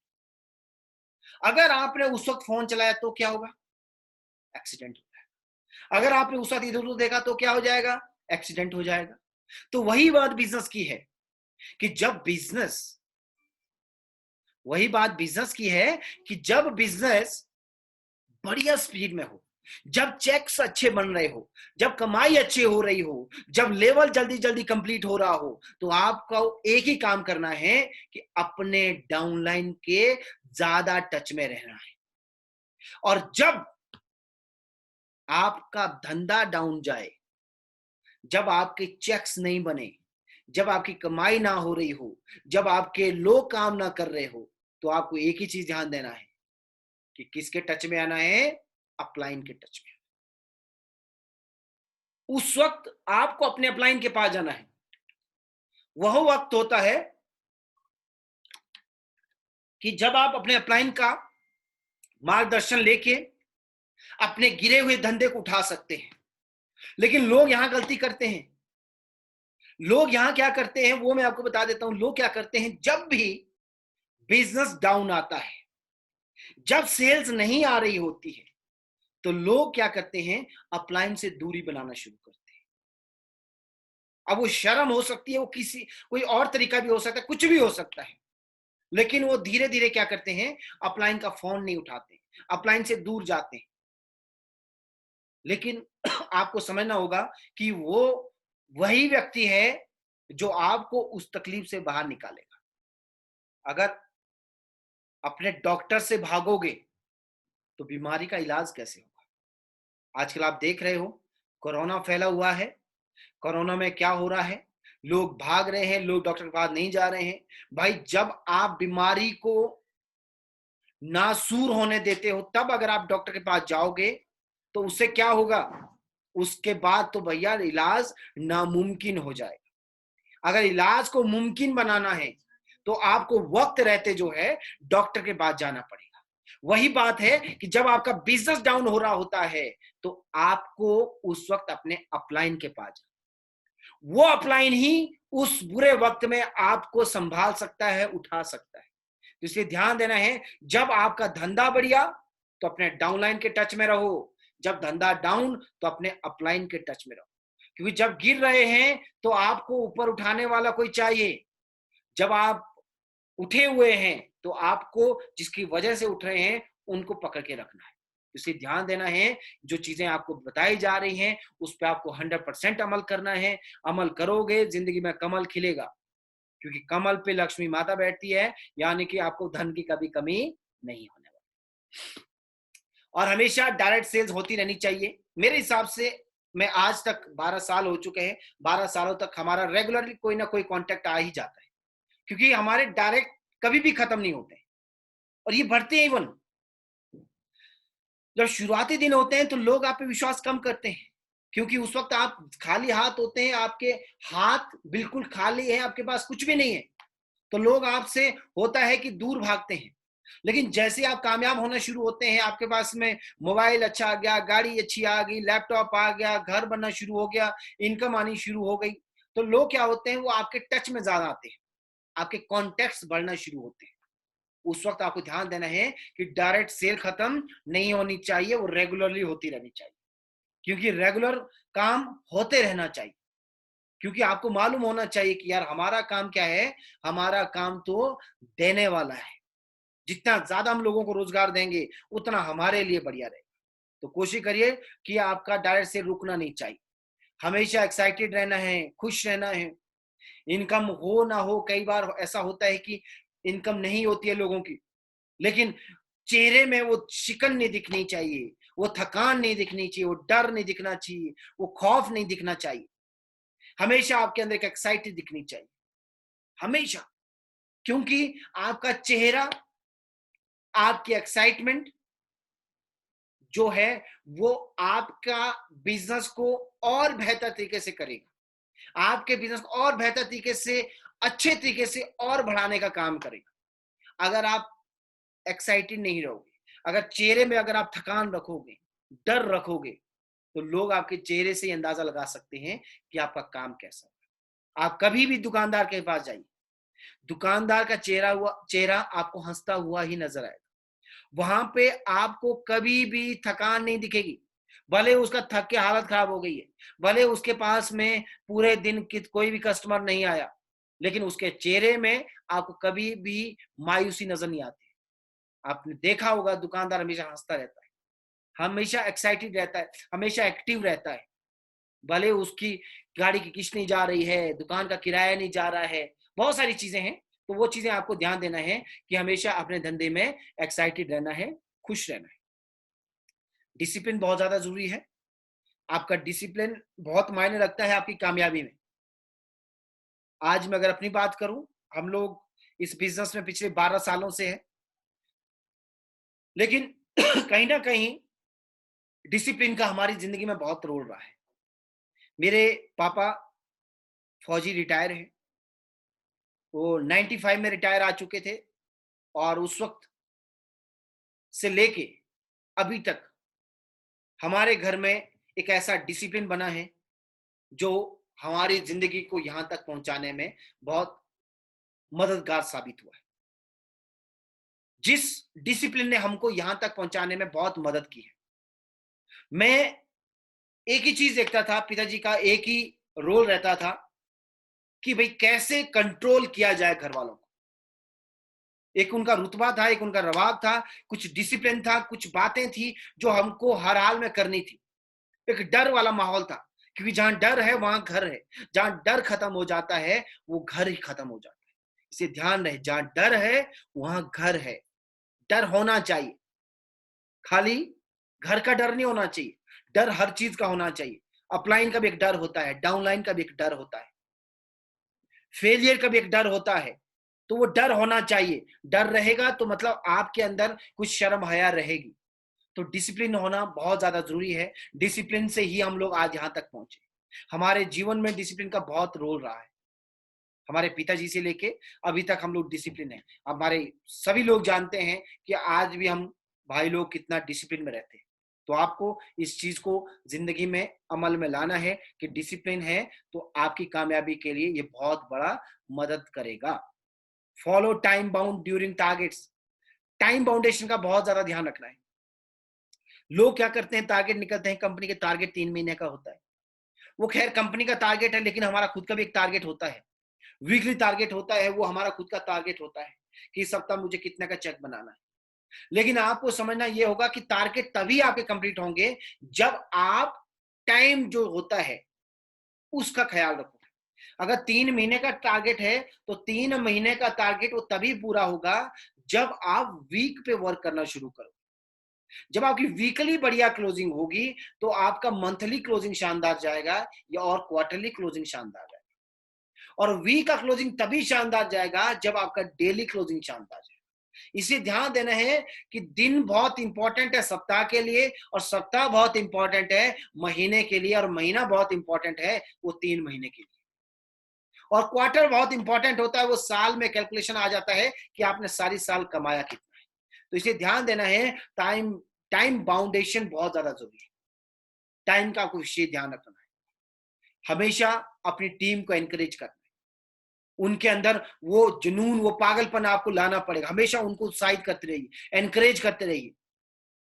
अगर आपने उस वक्त फोन चलाया तो क्या होगा? एक्सीडेंट होगा। अगर आपने उस वक्त इधर उधर देखा तो क्या हो जाएगा? एक्सीडेंट हो जाएगा। तो वही बात बिजनेस की है कि जब बिजनेस बढ़िया स्पीड में हो, जब चेक्स अच्छे बन रहे हो, जब कमाई अच्छी हो रही हो, जब लेवल जल्दी जल्दी कंप्लीट हो रहा हो, तो आपको एक ही काम करना है कि अपने डाउनलाइन के ज्यादा टच में रहना है। और जब आपका धंधा डाउन जाए, जब आपके चेक्स नहीं बने, जब आपकी कमाई ना हो रही हो, जब आपके लोग काम ना कर रहे हो, तो आपको एक ही चीज ध्यान देना है कि किसके टच में आना है? अपलाइन के टच में। उस वक्त आपको अपने अपलाइन के पास जाना है। वह वक्त होता है कि जब आप अपने अपलाइन का मार्गदर्शन लेके अपने गिरे हुए धंधे को उठा सकते हैं। लेकिन लोग यहां गलती करते हैं। लोग यहां क्या करते हैं वो मैं आपको बता देता हूं। लोग क्या करते हैं, जब भी बिजनेस डाउन आता है, जब सेल्स नहीं आ रही होती है, तो लोग क्या करते हैं, अपलाइन से दूरी बनाना शुरू करते हैं। अब वो शर्म हो सकती है, वो कोई और तरीका भी हो सकता है, कुछ भी हो सकता है, लेकिन वो धीरे धीरे क्या करते हैं, अपलाइन का फोन नहीं उठाते, अपलाइन से दूर जाते हैं। लेकिन आपको समझना होगा कि वो वही व्यक्ति है जो आपको उस तकलीफ से बाहर निकालेगा। अगर अपने डॉक्टर से भागोगे तो बीमारी का इलाज कैसे होगा? आजकल आप देख रहे हो, कोरोना फैला हुआ है। कोरोना में क्या हो रहा है, लोग भाग रहे हैं, लोग डॉक्टर के पास नहीं जा रहे हैं। भाई, जब आप बीमारी को नासूर होने देते हो, तब अगर आप डॉक्टर के पास जाओगे तो उससे क्या होगा? उसके बाद तो भैया इलाज नामुमकिन हो जाएगा। अगर इलाज को मुमकिन बनाना है तो आपको वक्त रहते जो है डॉक्टर के पास जाना पड़ेगा। वही बात है कि जब आपका बिजनेस डाउन हो रहा होता है तो आपको उस वक्त अपने अपलाइन के पास जाना। वो अपलाइन ही उस बुरे वक्त में आपको संभाल सकता है, उठा सकता है। तो इसलिए ध्यान देना है, जब आपका धंधा बढ़िया तो अपने डाउनलाइन के टच में रहो, जब धंधा डाउन तो अपने अपलाइन के टच में रहो। क्योंकि जब गिर रहे हैं तो आपको ऊपर उठाने वाला कोई चाहिए, जब आप उठे हुए हैं तो आपको जिसकी वजह से उठ रहे हैं उनको पकड़ के रखना है। इसलिए ध्यान देना है, जो चीजें आपको बताई जा रही हैं उस पर आपको 100% अमल करना है। अमल करोगे जिंदगी में कमल खिलेगा, क्योंकि कमल पे लक्ष्मी माता बैठती है, यानी कि आपको धन की कभी कमी नहीं होने वाली। और हमेशा डायरेक्ट सेल्स होती रहनी चाहिए। मेरे हिसाब से मैं आज तक 12 साल हो चुके हैं, 12 सालों तक हमारा रेगुलरली कोई ना कोई कांटेक्ट आ ही जाता है, क्योंकि हमारे डायरेक्ट कभी भी खत्म नहीं होते और ये बढ़ते हैं। इवन जब शुरुआती दिन होते हैं तो लोग आप पे विश्वास कम करते हैं, क्योंकि उस वक्त आप खाली हाथ होते हैं, आपके हाथ बिल्कुल खाली है, आपके पास कुछ भी नहीं है, तो लोग आपसे होता है कि दूर भागते हैं। लेकिन जैसे आप कामयाब होना शुरू होते हैं, आपके पास में मोबाइल अच्छा आ गया, गाड़ी अच्छी आ गई, लैपटॉप आ गया, घर बनना शुरू हो गया, इनकम आनी शुरू हो गई, तो लोग क्या होते हैं, वो आपके टच में ज्यादा आते हैं, आपके कॉन्टेक्ट्स बढ़ना शुरू होते हैं। उस वक्त आपको ध्यान देना है कि डायरेक्ट सेल खत्म नहीं होनी चाहिए, वो रेगुलरली होती रहनी चाहिए, क्योंकि रेगुलर काम होते रहना चाहिए। क्योंकि आपको मालूम होना चाहिए कि यार हमारा काम क्या है, हमारा काम तो देने वाला है। जितना ज्यादा हम लोगों को रोजगार देंगे उतना हमारे लिए बढ़िया रहेगा। तो कोशिश करिए कि आपका डायरेक्ट सेल रुकना नहीं चाहिए, हमेशा एक्साइटेड रहना है, खुश रहना है। इनकम हो ना हो, कई बार ऐसा होता है कि इनकम नहीं होती है लोगों की, लेकिन चेहरे में वो शिकन नहीं दिखनी चाहिए, वो थकान नहीं दिखनी चाहिए, वो डर नहीं दिखना चाहिए, वो खौफ नहीं दिखना चाहिए। हमेशा आपके अंदर एक एक्साइटेड दिखनी चाहिए, हमेशा। क्योंकि आपका चेहरा, आपकी एक्साइटमेंट जो है वो आपका बिजनेस को और बेहतर तरीके से करेगा, आपके बिजनेस को और बेहतर तरीके से, अच्छे तरीके से और बढ़ाने का काम करेगा। अगर आप एक्साइटेड नहीं रहोगे, अगर चेहरे में अगर आप थकान रखोगे, डर रखोगे, तो लोग आपके चेहरे से ही अंदाजा लगा सकते हैं कि आपका काम कैसा है। आप कभी भी दुकानदार के पास जाइए, दुकानदार का चेहरा आपको हंसता हुआ ही नजर आएगा। वहां पे आपको कभी भी थकान नहीं दिखेगी, भले उसका थक के हालत खराब हो गई है, भले उसके पास में पूरे दिन कोई भी कस्टमर नहीं आया, लेकिन उसके चेहरे में आपको कभी भी मायूसी नजर नहीं आती। आपने देखा होगा दुकानदार हमेशा हंसता रहता है, हमेशा एक्साइटेड रहता है, हमेशा एक्टिव रहता है। भले उसकी गाड़ी की किस्त नहीं जा रही है, दुकान का किराया नहीं जा रहा है, बहुत सारी चीजें हैं। तो वो चीजें आपको ध्यान देना है कि हमेशा अपने धंधे में एक्साइटेड रहना है, खुश रहना है। डिसिप्लिन बहुत ज्यादा जरूरी है। आपका डिसिप्लिन बहुत मायने रखता है आपकी कामयाबी में। आज मैं अगर अपनी बात करूं, हम लोग इस बिजनेस में पिछले 12 सालों से हैं, लेकिन कहीं ना कहीं डिसिप्लिन का हमारी जिंदगी में बहुत रोल रहा है। मेरे पापा फौजी रिटायर हैं, वो 95 में रिटायर आ चुके थे, और उस वक्त से लेके अभी तक हमारे घर में एक ऐसा डिसिप्लिन बना है जो हमारी जिंदगी को यहां तक पहुंचाने में बहुत मददगार साबित हुआ है। जिस डिसिप्लिन ने हमको यहां तक पहुंचाने में बहुत मदद की है। मैं एक ही चीज देखता था, पिताजी का एक ही रोल रहता था कि भाई कैसे कंट्रोल किया जाए घर वालों को। एक उनका रुतबा था, एक उनका रवाब था, कुछ डिसिप्लिन था, कुछ बातें थी जो हमको हर हाल में करनी थी। एक डर वाला माहौल था, क्योंकि जहां डर है वहां घर है, जहां डर खत्म हो जाता है वो घर ही खत्म हो जाता है। इसे ध्यान रहे, जहां डर है वहां घर है। डर होना चाहिए, खाली घर का डर नहीं होना चाहिए, डर हर चीज का होना चाहिए। अपलाइन का भी एक डर होता है, डाउनलाइन का भी एक डर होता है, फेलियर का भी एक डर होता है। तो वो डर होना चाहिए। डर रहेगा तो मतलब आपके अंदर कुछ शर्म हया रहेगी। तो डिसिप्लिन होना बहुत ज्यादा जरूरी है। डिसिप्लिन से ही हम लोग आज यहाँ तक पहुंचे। हमारे जीवन में डिसिप्लिन का बहुत रोल रहा है। हमारे पिताजी से लेके अभी तक हम लोग डिसिप्लिन है। हमारे सभी लोग जानते हैं कि आज भी हम भाई लोग कितना डिसिप्लिन में रहते हैं। तो आपको इस चीज को जिंदगी में अमल में लाना है कि डिसिप्लिन है तो आपकी कामयाबी के लिए ये बहुत बड़ा मदद करेगा। Follow time bound during targets, time boundation का बहुत ज्यादा ध्यान रखना है। लोग क्या करते हैं, टारगेट निकलते हैं, कंपनी के टारगेट 3 महीने का होता है, वो खैर कंपनी का टारगेट है, लेकिन हमारा खुद का भी एक टारगेट होता है, वीकली टारगेट होता है, वो हमारा खुद का टारगेट होता है कि इस सप्ताह मुझे कितने का चेक बनाना है। लेकिन आपको समझना यह होगा कि टारगेट तभी आपके कंप्लीट होंगे जब आप टाइम जो होता है उसका ख्याल रखो। अगर 3 महीने का टारगेट है तो 3 महीने का टारगेट वो तभी पूरा होगा जब आप वीक पे वर्क करना शुरू करो। जब आपकी वीकली बढ़िया क्लोजिंग होगी तो आपका मंथली क्लोजिंग शानदार जाएगा या और क्वार्टरली क्लोजिंग शानदार जाएगा। और वीक का क्लोजिंग तभी शानदार जाएगा जब आपका डेली क्लोजिंग शानदार जाएगा। इसे ध्यान देना है कि दिन बहुत इंपॉर्टेंट है सप्ताह के लिए, और सप्ताह बहुत इंपॉर्टेंट है महीने के लिए, और महीना बहुत इंपॉर्टेंट है वो 3 महीने के लिए, और क्वार्टर बहुत इंपॉर्टेंट होता है, वो साल में कैलकुलेशन आ जाता है कि आपने सारी साल कमाया कितना है। तो इसे ध्यान देना है, टाइम टाइम बाउंडेशन बहुत ज्यादा जरूरी है। टाइम का आपको विशेष ध्यान रखना है, हमेशा अपनी टीम को एनकरेज करना है, उनके अंदर वो जुनून, वो पागलपन आपको लाना पड़ेगा, हमेशा उनको उत्साहित करते रहिए, एनकरेज करते रहिए।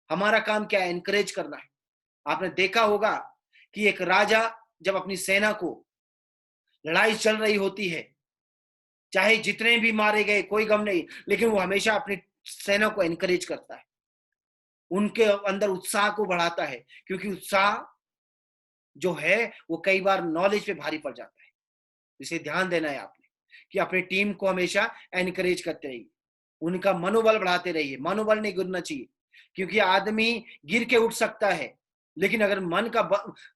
हमारा काम क्या है, एनकरेज करना है। आपने देखा होगा कि एक राजा जब अपनी सेना को, लड़ाई चल रही होती है, चाहे जितने भी मारे गए कोई गम नहीं, लेकिन वो हमेशा अपनी सेना को एनकरेज करता है, उनके अंदर उत्साह को बढ़ाता है, क्योंकि उत्साह जो है वो कई बार नॉलेज पे भारी पड़ जाता है। इसे ध्यान देना है आपने कि अपनी टीम को हमेशा एनकरेज करते रहिए, उनका मनोबल बढ़ाते रहिए, मनोबल नहीं गिरना चाहिए, क्योंकि आदमी गिर के उठ सकता है, लेकिन अगर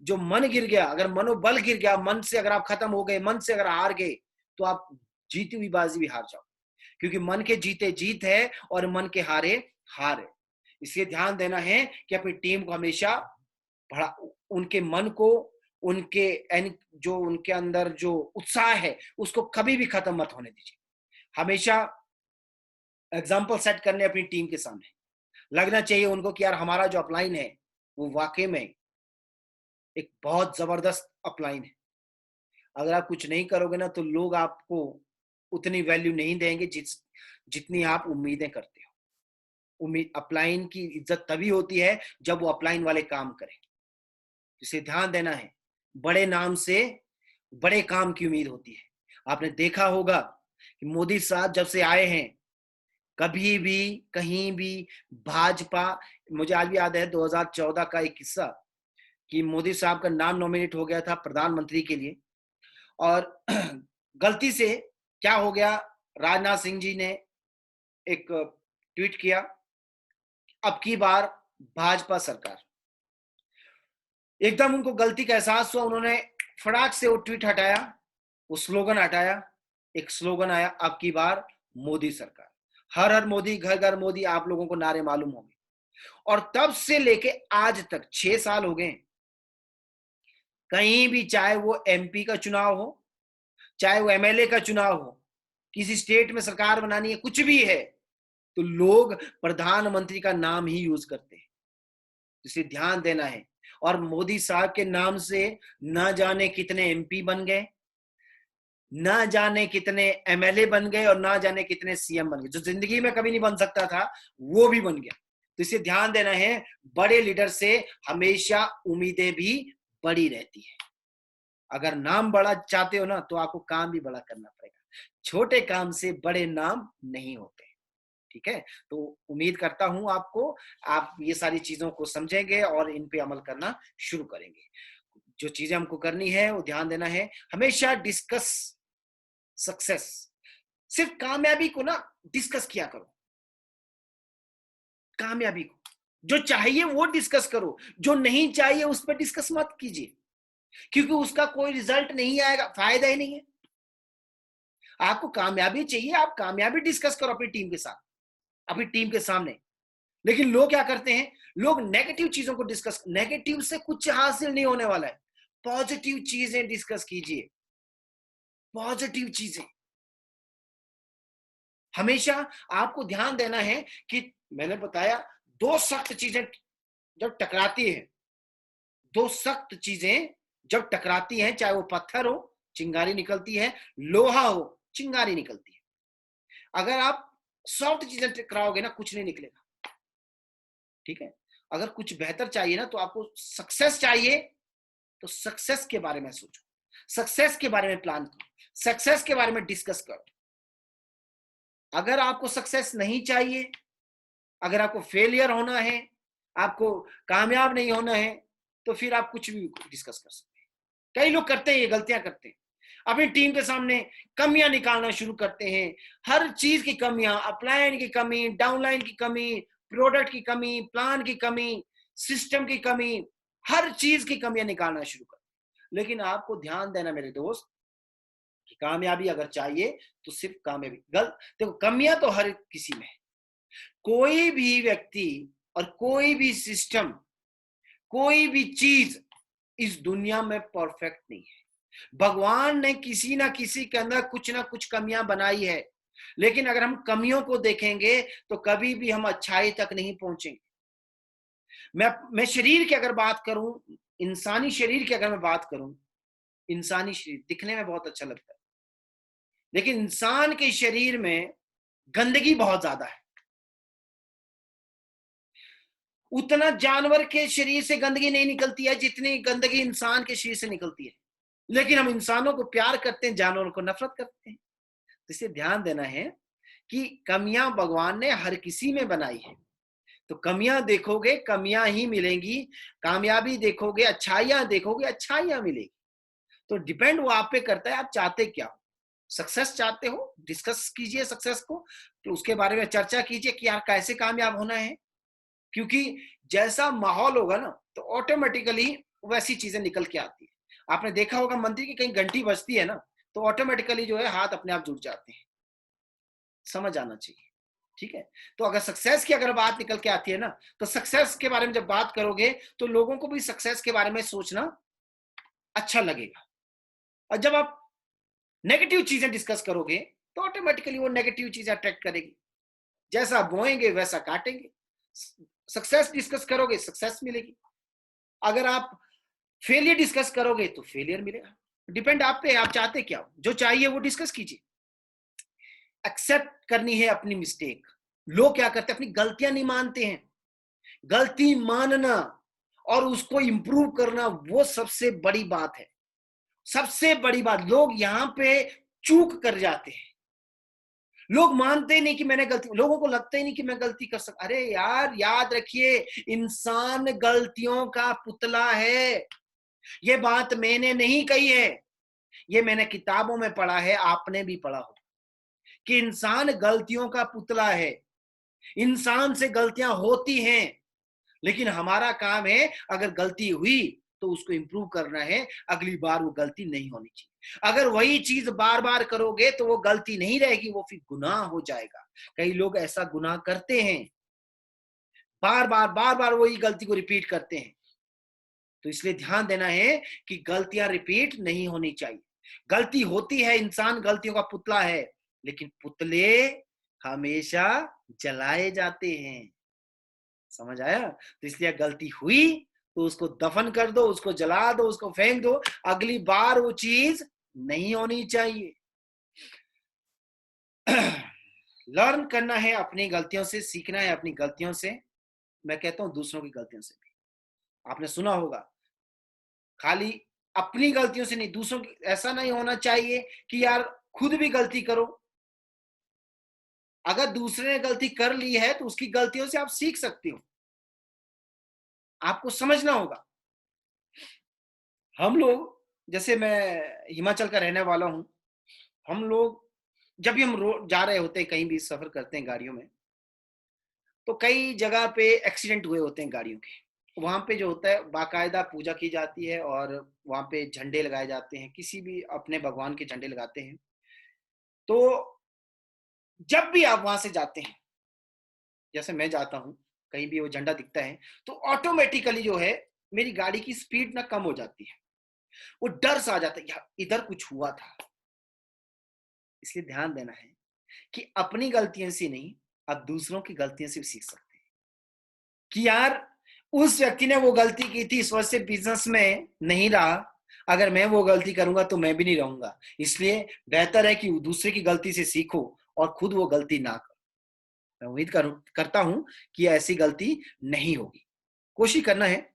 जो मन गिर गया, अगर मनोबल गिर गया, मन से अगर आप खत्म हो गए, मन से अगर हार गए, तो आप जीती हुई बाजी भी हार जाओ, क्योंकि मन के जीते जीत है और मन के हारे हार है। इसलिए ध्यान देना है कि अपनी टीम को हमेशा बढ़ा, उनके मन को, जो उनके अंदर जो उत्साह है उसको कभी भी खत्म मत होने दीजिए। हमेशा एग्जाम्पल सेट करने अपनी टीम के सामने, लगना चाहिए उनको कि यार हमारा जो अपलाइन है वो वाकई में एक बहुत जबरदस्त अपलाइन है। अगर आप कुछ नहीं करोगे ना तो लोग आपको उतनी वैल्यू नहीं देंगे जितनी आप उम्मीदें करते हो। उम्मीद, अपलाइन की इज्जत तभी होती है जब वो अपलाइन वाले काम करें। इसे ध्यान देना है, बड़े नाम से बड़े काम की उम्मीद होती है। आपने देखा होगा कि मोदी साहब जब से आए हैं, कभी भी कहीं भी भाजपा, मुझे आज भी याद है 2014 का एक किस्सा कि मोदी साहब का नाम नॉमिनेट हो गया था प्रधानमंत्री के लिए, और गलती से क्या हो गया, राजनाथ सिंह जी ने एक ट्वीट किया, अब की बार भाजपा सरकार। एकदम उनको गलती का एहसास हुआ, उन्होंने फटाक से वो ट्वीट हटाया, वो स्लोगन हटाया, एक स्लोगन आया, अब की बार मोदी सरकार, हर हर मोदी, घर घर मोदी, आप लोगों को नारे मालूम होंगे। और तब से लेके आज तक 6 साल हो गए, कहीं भी चाहे वो एमपी का चुनाव हो, चाहे वो एमएलए का चुनाव हो, किसी स्टेट में सरकार बनानी है, कुछ भी है, तो लोग प्रधानमंत्री का नाम ही यूज करते हैं। इसे ध्यान देना है। और मोदी साहब के नाम से ना जाने कितने एमपी बन गए, ना जाने कितने एमएलए बन गए, और ना जाने कितने सीएम बन गए, जो जिंदगी में कभी नहीं बन सकता था वो भी बन गया। तो इसे ध्यान देना है, बड़े लीडर से हमेशा उम्मीदें भी बड़ी रहती है। अगर नाम बड़ा चाहते हो ना तो आपको काम भी बड़ा करना पड़ेगा, छोटे काम से बड़े नाम नहीं होते। ठीक है, तो उम्मीद करता हूं आप ये सारी चीजों को समझेंगे और इन पे अमल करना शुरू करेंगे। जो चीजें हमको करनी है वो ध्यान देना है, हमेशा डिस्कस सक्सेस, सिर्फ कामयाबी को ना डिस्कस किया करो, कामयाबी को, जो चाहिए वो डिस्कस करो, जो नहीं चाहिए उस पर डिस्कस मत कीजिए, क्योंकि उसका कोई रिजल्ट नहीं आएगा, फायदा ही नहीं है। आपको कामयाबी चाहिए, आप कामयाबी डिस्कस करो अपनी टीम के साथ, अपनी टीम के सामने। लेकिन लोग क्या करते हैं, लोग नेगेटिव चीजों को डिस्कस, नेगेटिव से कुछ हासिल नहीं होने वाला है, पॉजिटिव चीजें डिस्कस कीजिए, पॉजिटिव चीजें। हमेशा आपको ध्यान देना है कि मैंने बताया, दो सख्त चीजें जब टकराती है, दो सख्त चीजें जब टकराती हैं, चाहे वो पत्थर हो चिंगारी निकलती है, लोहा हो चिंगारी निकलती है। अगर आप सॉफ्ट चीजें कराओगे ना, कुछ नहीं निकलेगा। ठीक है, अगर कुछ बेहतर चाहिए ना, तो आपको सक्सेस चाहिए, तो सक्सेस के बारे में सोचो, सक्सेस के बारे में प्लान करो, सक्सेस के बारे में डिस्कस करो। अगर आपको सक्सेस नहीं चाहिए, अगर आपको फेलियर होना है, आपको कामयाब नहीं होना है, तो फिर आप कुछ भी डिस्कस कर सकते हैं। कई लोग करते हैं, ये गलतियां करते हैं, अपनी टीम के सामने कमियां निकालना शुरू करते हैं, हर चीज की कमियां, अपलाइन की कमी, डाउनलाइन की कमी, प्रोडक्ट की कमी, प्लान की कमी, सिस्टम की कमी, हर चीज की कमियां निकालना शुरू करते हैं। लेकिन आपको ध्यान देना मेरे दोस्त, कि कामयाबी अगर चाहिए तो सिर्फ कामयाबी गलत, देखो कमियां तो हर किसी में है। कोई भी व्यक्ति और कोई भी सिस्टम, कोई भी चीज इस दुनिया में परफेक्ट नहीं है। भगवान ने किसी ना किसी के अंदर कुछ ना कुछ कमियां बनाई है, लेकिन अगर हम कमियों को देखेंगे तो कभी भी हम अच्छाई तक नहीं पहुंचेंगे। मैं शरीर की अगर बात करूं, इंसानी शरीर की अगर मैं बात करूं, इंसानी शरीर दिखने में बहुत अच्छा लगता है, लेकिन इंसान के शरीर में गंदगी बहुत ज्यादा है। उतना जानवर के शरीर से गंदगी नहीं निकलती है जितनी गंदगी इंसान के शरीर से निकलती है। लेकिन हम इंसानों को प्यार करते हैं, जानवरों को नफरत करते हैं। तो इसे ध्यान देना है कि कमियां भगवान ने हर किसी में बनाई है। तो कमियां देखोगे, कमियां ही मिलेंगी। कामयाबी देखोगे, अच्छाइयां देखोगे, अच्छाइयां मिलेगी। तो डिपेंड वो आप पे करता है, आप चाहते क्या हो। सक्सेस चाहते हो, डिस्कस कीजिए सक्सेस को, तो उसके बारे में चर्चा कीजिए कि यार कैसे कामयाब होना है। क्योंकि जैसा माहौल होगा ना, तो ऑटोमेटिकली वैसी चीजें निकल के आती है। आपने देखा होगा मंदिर की कहीं घंटी बजती है ना, तो ऑटोमेटिकली जो है हाथ अपने आप जुड़ जाते हैं। समझ आना चाहिए। ठीक है, तो अगर सक्सेस की अगर बात निकल के आती है ना, तो सक्सेस के बारे में जब बात करोगे तो लोगों को भी सक्सेस के बारे में सोचना अच्छा लगेगा। और जब आप नेगेटिव चीजें डिस्कस करोगे तो ऑटोमेटिकली वो नेगेटिव चीजें अट्रैक्ट करेगी। जैसा बोएंगे वैसा काटेंगे। सक्सेस डिस्कस करोगे, सक्सेस मिलेगी। अगर आप फेलियर डिस्कस करोगे तो फेलियर मिलेगा। डिपेंड आप पे, आप चाहते क्या हो। जो चाहिए वो डिस्कस कीजिए। एक्सेप्ट करनी है अपनी मिस्टेक। लोग क्या करते हैं, अपनी गलतियां नहीं मानते हैं। गलती मानना और उसको इंप्रूव करना, वो सबसे बड़ी बात है। सबसे बड़ी बात, लोग यहां पे चूक कर जाते हैं। लोग मानते ही नहीं कि मैंने गलती, लोगों को लगता ही नहीं कि मैं गलती कर सकता। अरे यार याद रखिए, इंसान गलतियों का पुतला है। ये बात मैंने नहीं कही है, ये मैंने किताबों में पढ़ा है, आपने भी पढ़ा हो कि इंसान गलतियों का पुतला है। इंसान से गलतियां होती हैं, लेकिन हमारा काम है अगर गलती हुई तो उसको इंप्रूव करना है, अगली बार वो गलती नहीं होनी चाहिए। अगर वही चीज बार बार करोगे तो वो गलती नहीं रहेगी, वो फिर गुनाह हो जाएगा। कई लोग ऐसा गुनाह करते हैं, बार बार वही गलती को रिपीट करते हैं। तो इसलिए ध्यान देना है कि गलतियां रिपीट नहीं होनी चाहिए। गलती होती है, इंसान गलतियों का पुतला है, लेकिन पुतले हमेशा जलाए जाते हैं। समझ आया? तो इसलिए गलती हुई तो उसको दफन कर दो, उसको जला दो, उसको फेंक दो। अगली बार वो चीज नहीं होनी चाहिए। लर्न करना है अपनी गलतियों से, सीखना है अपनी गलतियों से। मैं कहता हूं दूसरों की गलतियों से भी। आपने सुना होगा, खाली अपनी गलतियों से नहीं, दूसरों की। ऐसा नहीं होना चाहिए कि यार खुद भी गलती करो। अगर दूसरे ने गलती कर ली है तो उसकी गलतियों से आप सीख सकते हो। आपको समझना होगा। हम लोग, जैसे मैं हिमाचल का रहने वाला हूं, हम लोग जब भी हम रोड जा रहे होते हैं, कहीं भी सफर करते हैं गाड़ियों में, तो कई जगह पे एक्सीडेंट हुए होते हैं गाड़ियों के। वहां पे जो होता है, बाकायदा पूजा की जाती है और वहां पे झंडे लगाए जाते हैं, किसी भी अपने भगवान के झंडे लगाते हैं। तो जब भी आप वहां से जाते हैं, जैसे मैं जाता हूं, कहीं भी वो झंडा दिखता है, तो ऑटोमेटिकली जो है मेरी गाड़ी की स्पीड ना कम हो जाती है। वो डर सा आ जाता है, यार इधर कुछ हुआ था। इसलिए ध्यान देना है कि अपनी गलतियों से नहीं, आप दूसरों की गलतियों से भी सीख सकते हैं कि यार उस व्यक्ति ने वो गलती की थी, इस वजह से बिजनेस में नहीं रहा। अगर मैं वो गलती करूंगा तो मैं भी नहीं रहूंगा। इसलिए बेहतर है कि दूसरे की गलती से सीखो और खुद वो गलती ना करो। मैं उम्मीद करता हूं कि ऐसी गलती नहीं होगी। कोशिश करना है।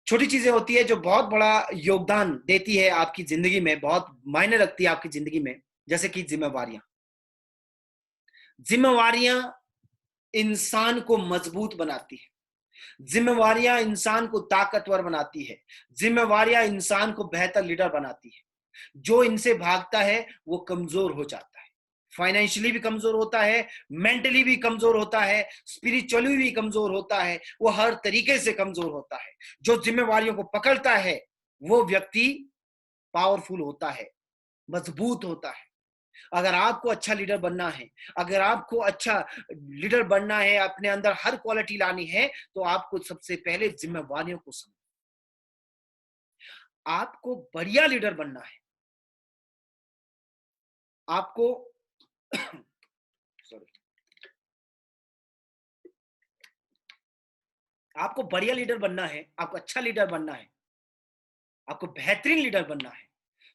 छोटी चीजें होती है जो बहुत बड़ा योगदान देती है आपकी जिंदगी में, बहुत मायने रखती है आपकी जिंदगी में, जैसे कि जिम्मेवारियां। जिम्मेवारियां इंसान को मजबूत बनाती है। जिम्मेवारियां इंसान को ताकतवर बनाती है। जिम्मेवारियां इंसान को बेहतर लीडर बनाती है। जो इनसे भागता है वो कमजोर हो जाता है। फाइनेंशियली भी कमजोर होता है, मेंटली भी कमजोर होता है, स्पिरिचुअली भी कमजोर होता है, वो हर तरीके से कमजोर होता है। जो जिम्मेवारियों को पकड़ता है वो व्यक्ति पावरफुल होता है, मजबूत होता है। अगर आपको अच्छा लीडर बनना है, अगर आपको अच्छा लीडर बनना है, अपने अंदर हर क्वालिटी लानी है, तो आपको सबसे पहले जिम्मेवारियों को समझ, आपको बढ़िया लीडर बनना है। आपको सॉरी, आपको बढ़िया लीडर बनना है, आपको अच्छा लीडर बनना है, आपको बेहतरीन लीडर बनना है,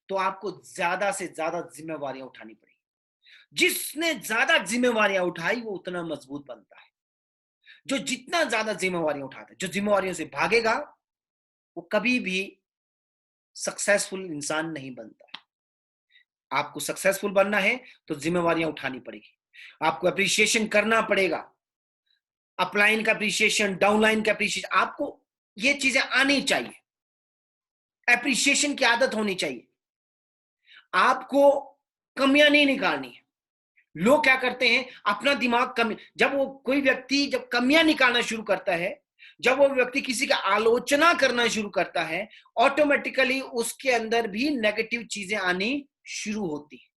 तो आपको ज्यादा से ज्यादा जिम्मेवारियां उठानी पड़ेगी। जिसने ज्यादा जिम्मेवारियां उठाई वो उतना मजबूत बनता है। जो जितना ज्यादा जिम्मेवारियां उठाता है, जो जिम्मेवारियों से भागेगा, वो कभी भी सक्सेसफुल इंसान नहीं बनता है। आपको सक्सेसफुल बनना है तो जिम्मेवारियां उठानी पड़ेगी। आपको अप्रिशिएशन करना पड़ेगा। अपलाइन का अप्रिशिएशन, डाउनलाइन का अप्रिशिएशन, आपको ये चीजें आनी चाहिए। अप्रिशिएशन की आदत होनी चाहिए। आपको कमियां नहीं निकालनी है। लोग क्या करते हैं, अपना दिमाग कम, जब वो कोई व्यक्ति जब कमियां निकालना शुरू करता है, जब वो व्यक्ति किसी का आलोचना करना शुरू करता है, ऑटोमेटिकली उसके अंदर भी नेगेटिव चीजें आनी शुरू होती है।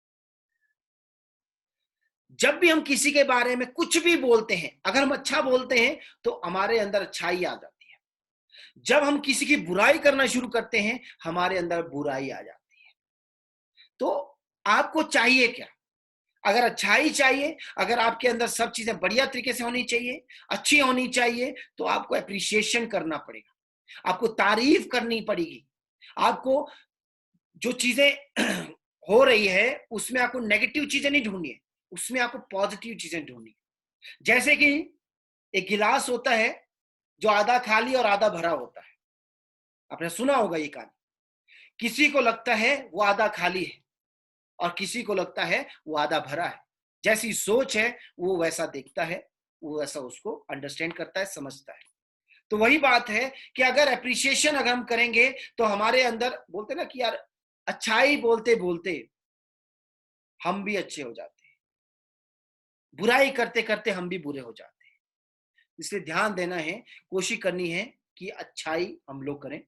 जब भी हम किसी के बारे में कुछ भी बोलते हैं, अगर हम अच्छा बोलते हैं तो हमारे अंदर अच्छाई आ जाती है। जब हम किसी की बुराई करना शुरू करते हैं, हमारे अंदर बुराई आ जाती है। तो आपको चाहिए क्या? अगर अच्छाई चाहिए, अगर आपके अंदर सब चीजें बढ़िया तरीके से होनी चाहिए, अच्छी होनी चाहिए, तो आपको अप्रिशिएशन करना पड़ेगा, आपको तारीफ करनी पड़ेगी। आपको जो चीजें हो रही है उसमें आपको नेगेटिव चीजें नहीं ढूंढनी है, उसमें आपको पॉजिटिव चीजें ढूंढनी है। जैसे कि एक गिलास होता है जो आधा खाली और आधा भरा होता है। आपने सुना होगा ये कहानी। किसी को लगता है वो आधा खाली है और किसी को लगता है वो आधा भरा है। जैसी सोच है वो वैसा देखता है, वो वैसा उसको अंडरस्टैंड करता है, समझता है। तो वही बात है कि अगर अप्रिशिएशन अगर हम करेंगे तो हमारे अंदर, बोलते ना कि यार अच्छाई बोलते बोलते हम भी अच्छे हो जाते हैं, बुराई करते करते हम भी बुरे हो जाते हैं। इसलिए ध्यान देना है, कोशिश करनी है कि अच्छाई हम लोग करें।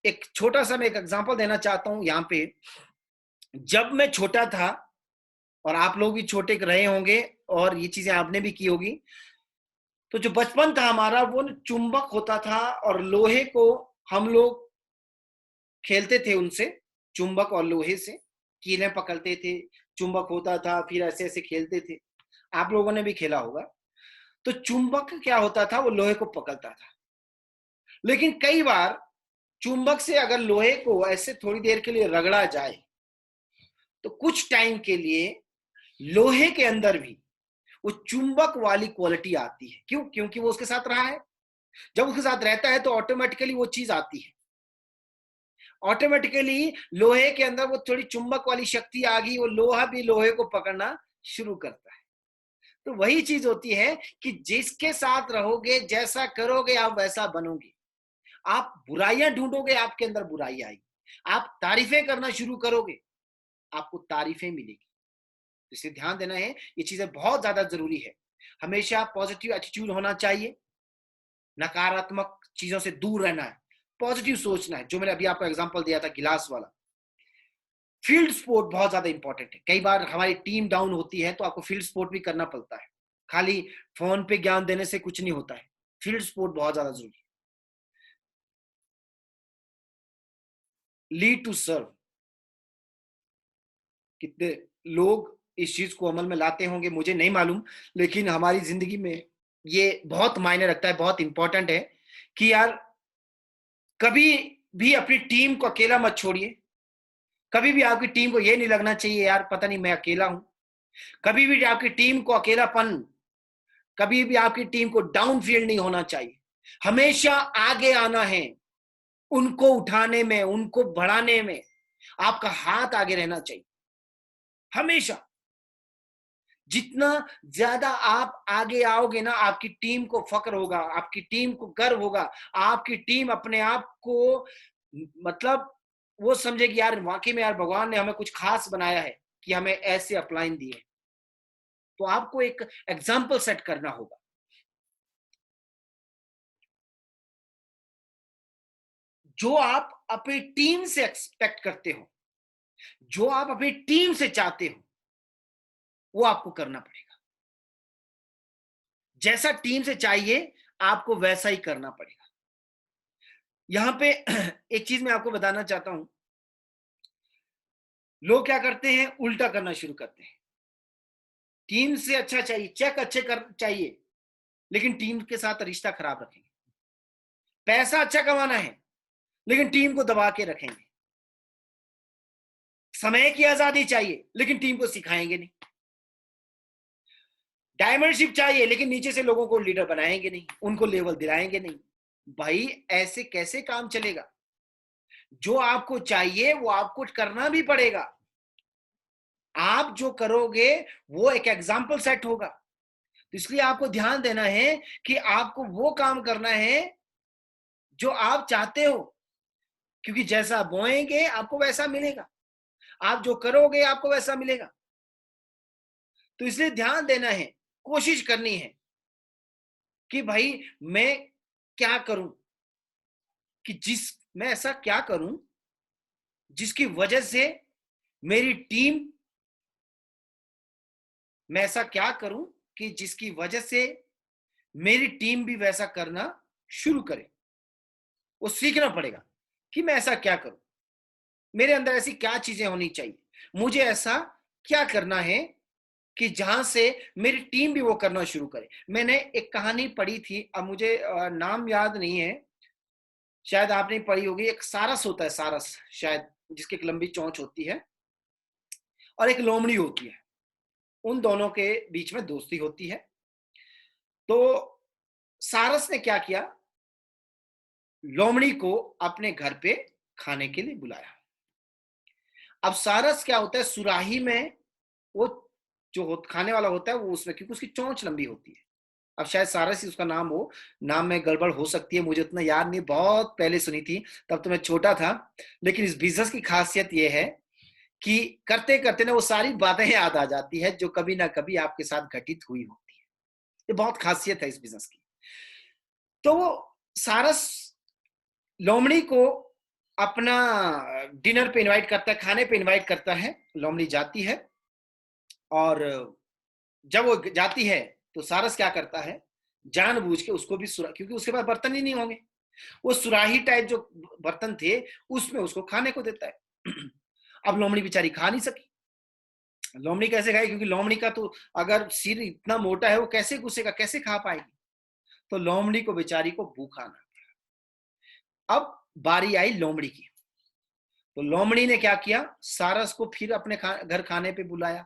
एक छोटा सा मैं एक एग्जांपल देना चाहता हूं यहाँ पे। जब मैं छोटा था, और आप लोग भी छोटे रहे होंगे और ये चीजें आपने भी की होगी, तो जो बचपन था हमारा वो चुंबक होता था और लोहे को हम लोग खेलते थे उनसे, चुंबक और लोहे से कीलें पकड़ते थे, चुंबक होता था, फिर ऐसे ऐसे खेलते थे। आप लोगों ने भी खेला होगा। तो चुंबक क्या होता था, वो लोहे को पकड़ता था। लेकिन कई बार चुंबक से अगर लोहे को ऐसे थोड़ी देर के लिए रगड़ा जाए तो कुछ टाइम के लिए लोहे के अंदर भी वो चुंबक वाली क्वालिटी आती है। क्यों? क्योंकि वो उसके साथ रहा है। जब उसके साथ रहता है तो ऑटोमेटिकली वो चीज आती है। ऑटोमेटिकली लोहे के अंदर वो थोड़ी चुंबक वाली शक्ति आ गई, वो लोहा भी लोहे को पकड़ना शुरू करता है। तो वही चीज होती है कि जिसके साथ रहोगे, जैसा करोगे आप वैसा बनोगे। आप बुराइयां ढूंढोगे, आपके अंदर बुराई आएगी। आप तारीफें करना शुरू करोगे, आपको तारीफें मिलेगी। इसलिए ध्यान देना है, ये चीजें बहुत ज्यादा जरूरी है। हमेशा पॉजिटिव एटीट्यूड होना चाहिए, नकारात्मक चीजों से दूर रहना है, पॉजिटिव सोचना है। जो मैंने अभी आपको एग्जांपल दिया था गिलास वाला, फील्ड स्पोर्ट बहुत ज्यादा इंपॉर्टेंट है। कई बार हमारी टीम डाउन होती है तो आपको फील्ड स्पोर्ट भी करना पड़ता है। खाली फोन पे ज्ञान देने से कुछ नहीं होता है, फील्ड स्पोर्ट बहुत ज्यादा जरूरी है। लीड टू सर्व, कितने लोग इस चीज को अमल में लाते होंगे मुझे नहीं मालूम, लेकिन हमारी जिंदगी में ये बहुत मायने रखता है, बहुत इंपॉर्टेंट है कि यार कभी भी अपनी टीम को अकेला मत छोड़िए। कभी भी आपकी टीम को ये नहीं लगना चाहिए यार पता नहीं मैं अकेला हूं। कभी भी आपकी टीम को अकेलापन, कभी भी आपकी टीम को डाउन फील नहीं होना चाहिए। हमेशा आगे आना है, उनको उठाने में, उनको बढ़ाने में आपका हाथ आगे रहना चाहिए हमेशा। जितना ज्यादा आप आगे आओगे ना, आपकी टीम को फक्र होगा, आपकी टीम को गर्व होगा, आपकी टीम अपने आप को मतलब वो समझेगी यार वाकई में यार भगवान ने हमें कुछ खास बनाया है कि हमें ऐसे अपलाइन दिए। तो आपको एक एग्जाम्पल सेट करना होगा। जो आप अपनी टीम से एक्सपेक्ट करते हो, जो आप अपनी टीम से चाहते हो, वो आपको करना पड़ेगा। जैसा टीम से चाहिए आपको वैसा ही करना पड़ेगा। यहां पे एक चीज मैं आपको बताना चाहता हूं। लोग क्या करते हैं, उल्टा करना शुरू करते हैं। टीम से अच्छा चाहिए, चेक अच्छे कर चाहिए, लेकिन टीम के साथ रिश्ता खराब रखेंगे। पैसा अच्छा कमाना है, लेकिन टीम को दबा के रखेंगे। समय की आजादी चाहिए, लेकिन टीम को सिखाएंगे नहीं। डायमंडशिप चाहिए, लेकिन नीचे से लोगों को लीडर बनाएंगे नहीं, उनको लेवल दिलाएंगे नहीं। भाई ऐसे कैसे काम चलेगा? जो आपको चाहिए वो आपको करना भी पड़ेगा। आप जो करोगे वो एक एग्जाम्पल सेट होगा। तो इसलिए आपको ध्यान देना है कि आपको वो काम करना है जो आप चाहते हो, क्योंकि जैसा बोएंगे आपको वैसा मिलेगा, आप जो करोगे आपको वैसा मिलेगा। तो इसलिए ध्यान देना है, कोशिश करनी है कि भाई मैं क्या करूं, कि मैं ऐसा क्या करूं जिसकी वजह से मेरी टीम, मैं ऐसा क्या करूं कि जिसकी वजह से मेरी टीम भी वैसा करना शुरू करे। वो सीखना पड़ेगा कि मैं ऐसा क्या करूं, मेरे अंदर ऐसी क्या चीजें होनी चाहिए, मुझे ऐसा क्या करना है कि जहां से मेरी टीम भी वो करना शुरू करे। मैंने एक कहानी पढ़ी थी, अब मुझे नाम याद नहीं है, शायद आपने पढ़ी होगी। एक सारस होता है, सारस शायद, जिसकी एक लंबी चोंच होती है और एक लोमड़ी होती है। उन दोनों के बीच में दोस्ती होती है। तो सारस ने क्या किया, लोमड़ी को अपने घर पे खाने के लिए बुलाया। अब सारस क्या होता है, सुराही में वो जो खाने वाला होता है वो उसमें, क्योंकि उसकी चोंच लंबी होती है। अब शायद सारस ही उसका नाम हो, नाम में गड़बड़ हो सकती है, मुझे उतना याद नहीं, बहुत पहले सुनी थी, तब तो मैं छोटा था। लेकिन इस बिजनेस की खासियत ये है कि करते करते ना वो सारी बातें याद आ जाती है जो कभी ना कभी आपके साथ घटित हुई होती है। ये बहुत खासियत है इस बिजनेस की। तो वो सारस लोमड़ी को अपना डिनर पे इनवाइट करता है, खाने पे इनवाइट करता है। लोमड़ी जाती है, और जब वो जाती है तो सारस क्या करता है, जानबूझ के उसको भी क्योंकि उसके पास बर्तन ही नहीं होंगे, वो सुराही टाइप जो बर्तन थे उसमें उसको खाने को देता है। अब लोमड़ी बेचारी खा नहीं सकी। लोमड़ी कैसे खाएगी, क्योंकि लोमड़ी का तो अगर सिर इतना मोटा है वो कैसे घुसेगा, कैसे खा पाएगी। तो लोमड़ी को बेचारी को भूखा ना। अब बारी आई लोमड़ी की। तो लोमड़ी ने क्या किया, सारस को फिर अपने घर खाने पे बुलाया।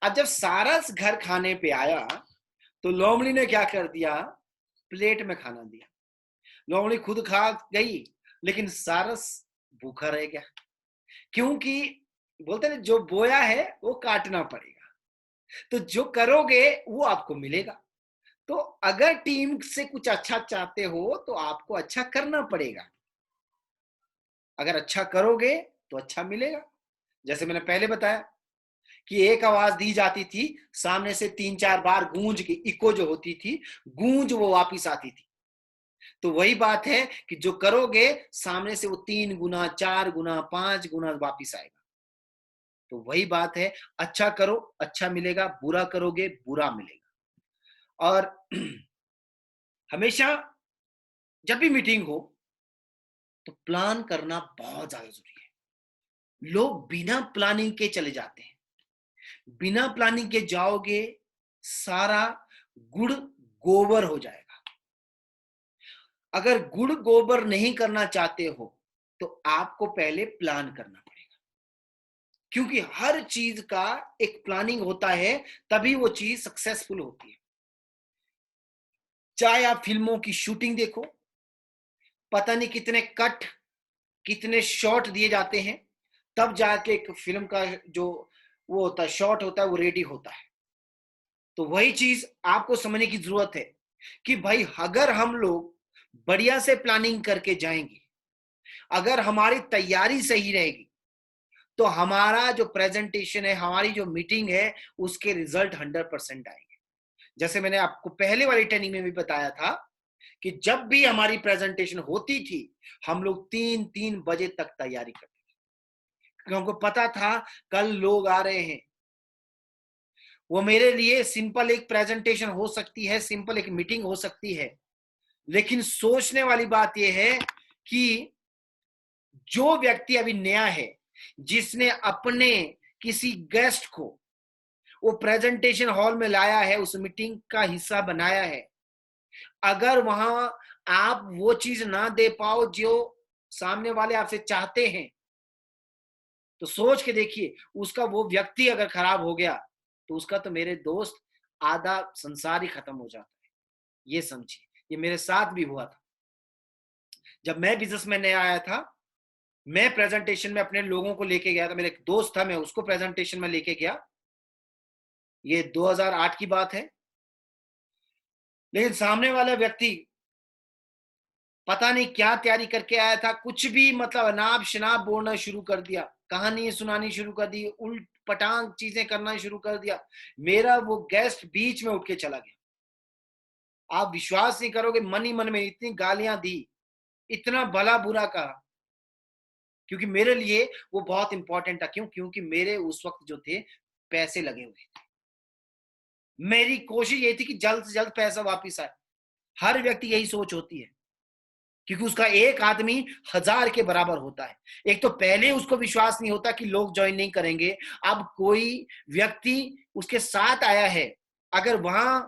अब जब सारस घर खाने पे आया तो लोमड़ी ने क्या कर दिया, प्लेट में खाना दिया। लोमड़ी खुद खा गई, लेकिन सारस भूखा रह गया, क्योंकि बोलते हैं जो बोया है वो काटना पड़ेगा। तो जो करोगे वो आपको मिलेगा। तो अगर टीम से कुछ अच्छा चाहते हो तो आपको अच्छा करना पड़ेगा। अगर अच्छा करोगे तो अच्छा मिलेगा। जैसे मैंने पहले बताया कि एक आवाज दी जाती थी, सामने से 3-4 बार गूंज की, इको जो होती थी, गूंज वो वापिस आती थी। तो वही बात है कि जो करोगे सामने से वो 3 गुना, 4 गुना, 5 गुना वापिस आएगा। तो वही बात है, अच्छा करो अच्छा मिलेगा, बुरा करोगे बुरा मिलेगा। और हमेशा जब भी मीटिंग हो तो प्लान करना बहुत ज्यादा जरूरी है। लोग बिना प्लानिंग के चले जाते हैं। बिना प्लानिंग के जाओगे, सारा गुड़ गोबर हो जाएगा। अगर गुड़ गोबर नहीं करना चाहते हो तो आपको पहले प्लान करना पड़ेगा। क्योंकि हर चीज का एक प्लानिंग होता है, तभी वो चीज सक्सेसफुल होती है। चाहे आप फिल्मों की शूटिंग देखो, पता नहीं कितने कट, कितने शॉट दिए जाते हैं, तब जाके एक फिल्म का जो वो होता है, शॉट होता है, वो रेडी होता है। तो वही चीज आपको समझने की जरूरत है कि भाई अगर हम लोग बढ़िया से प्लानिंग करके जाएंगे, अगर हमारी तैयारी सही रहेगी, तो हमारा जो प्रेजेंटेशन है, हमारी जो मीटिंग है, उसके रिजल्ट 100% आएंगे। जैसे मैंने आपको पहले वाली ट्रेनिंग में भी बताया था कि जब भी हमारी प्रेजेंटेशन होती थी, हम लोग 3-3 बजे तक तैयारी करते थे, क्योंकि हमको पता था कल लोग आ रहे हैं। वो मेरे लिए सिंपल एक प्रेजेंटेशन हो सकती है, सिंपल एक मीटिंग हो सकती है, लेकिन सोचने वाली बात यह है कि जो व्यक्ति अभी नया है, जिसने अपने किसी गेस्ट को वो प्रेजेंटेशन हॉल में लाया है, उस मीटिंग का हिस्सा बनाया है, अगर वहां आप वो चीज ना दे पाओ जो सामने वाले आपसे चाहते हैं, तो सोच के देखिए, उसका वो व्यक्ति अगर खराब हो गया, तो उसका तो मेरे दोस्त आधा संसार ही खत्म हो जाता है। ये समझिए, ये मेरे साथ भी हुआ था। जब मैं बिजनेस में नया आया था, मैं प्रेजेंटेशन में अपने लोगों को लेके गया था, मेरा एक दोस्त था, मैं उसको प्रेजेंटेशन में लेके गया। ये 2008 की बात है। लेकिन सामने वाला व्यक्ति पता नहीं क्या तैयारी करके आया था, कुछ भी मतलब अनाप शनाप बोलना शुरू कर दिया, कहानी सुनानी शुरू कर दी, उल्ट पटांग चीजें करना शुरू कर दिया। मेरा वो गेस्ट बीच में उठ के चला गया। आप विश्वास नहीं करोगे, मन ही मन में इतनी गालियां दी, इतना भला बुरा कहा, क्योंकि मेरे लिए वो बहुत इंपॉर्टेंट था। क्यों? क्योंकि मेरे उस वक्त जो थे, पैसे लगे हुए थे। मेरी कोशिश ये थी कि जल्द से जल्द पैसा वापिस आए। हर व्यक्ति यही सोच होती है, क्योंकि उसका एक आदमी 1000 के बराबर होता है। एक तो पहले उसको विश्वास नहीं होता कि लोग ज्वाइन नहीं करेंगे, अब कोई व्यक्ति उसके साथ आया है, अगर वहां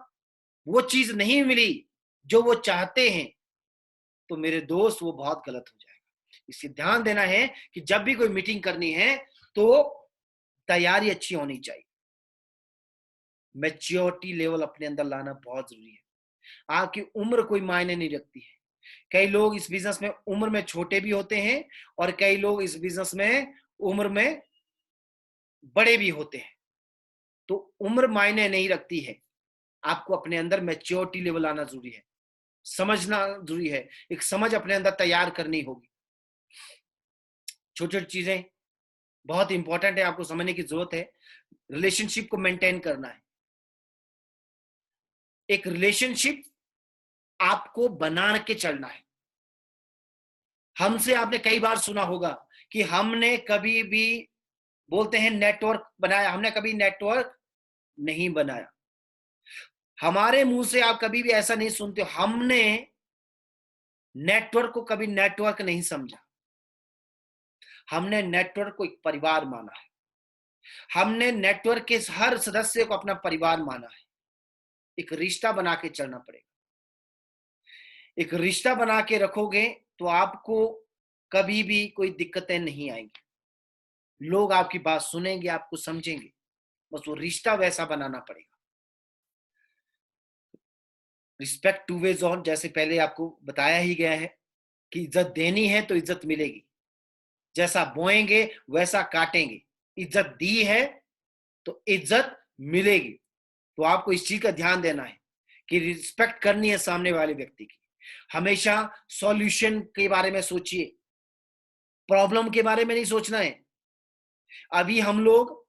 वो चीज नहीं मिली जो वो चाहते हैं, तो मेरे दोस्त वो बहुत गलत हो जाएगा। इससे ध्यान देना है कि जब भी कोई मीटिंग करनी है, तो तैयारी अच्छी होनी चाहिए। मैच्योरिटी लेवल अपने अंदर लाना बहुत जरूरी है। आपकी उम्र कोई मायने नहीं रखती है। कई लोग इस बिजनेस में उम्र में छोटे भी होते हैं, और कई लोग इस बिजनेस में उम्र में बड़े भी होते हैं। तो उम्र मायने नहीं रखती है। आपको अपने अंदर मैच्योरिटी लेवल आना जरूरी है, समझना जरूरी है, एक समझ अपने अंदर तैयार करनी होगी। छोटी छोटी चीजें बहुत इंपॉर्टेंट है, आपको समझने की जरूरत है। रिलेशनशिप को मेंटेन करना है। एक रिलेशनशिप आपको बना के चलना है। हमसे आपने कई बार सुना होगा कि हमने कभी भी बोलते हैं नेटवर्क बनाया, हमने कभी नेटवर्क नहीं बनाया। हमारे मुंह से आप कभी भी ऐसा नहीं सुनते हमने नेटवर्क को कभी नेटवर्क नहीं समझा। हमने नेटवर्क को एक परिवार माना है। हमने नेटवर्क के हर सदस्य को अपना परिवार माना है। एक रिश्ता बना के चलना पड़ेगा। एक रिश्ता बना के रखोगे तो आपको कभी भी कोई दिक्कतें नहीं आएंगी। लोग आपकी बात सुनेंगे, आपको समझेंगे। बस वो रिश्ता वैसा बनाना पड़ेगा। रिस्पेक्ट टू वेज ऑन, जैसे पहले आपको बताया ही गया है कि इज्जत देनी है तो इज्जत मिलेगी। जैसा बोएंगे वैसा काटेंगे। इज्जत दी है तो इज्जत मिलेगी। तो आपको इस चीज का ध्यान देना है कि रिस्पेक्ट करनी है सामने वाले व्यक्ति की। हमेशा सॉल्यूशन के बारे में सोचिए, प्रॉब्लम के बारे में नहीं सोचना है। अभी हम लोग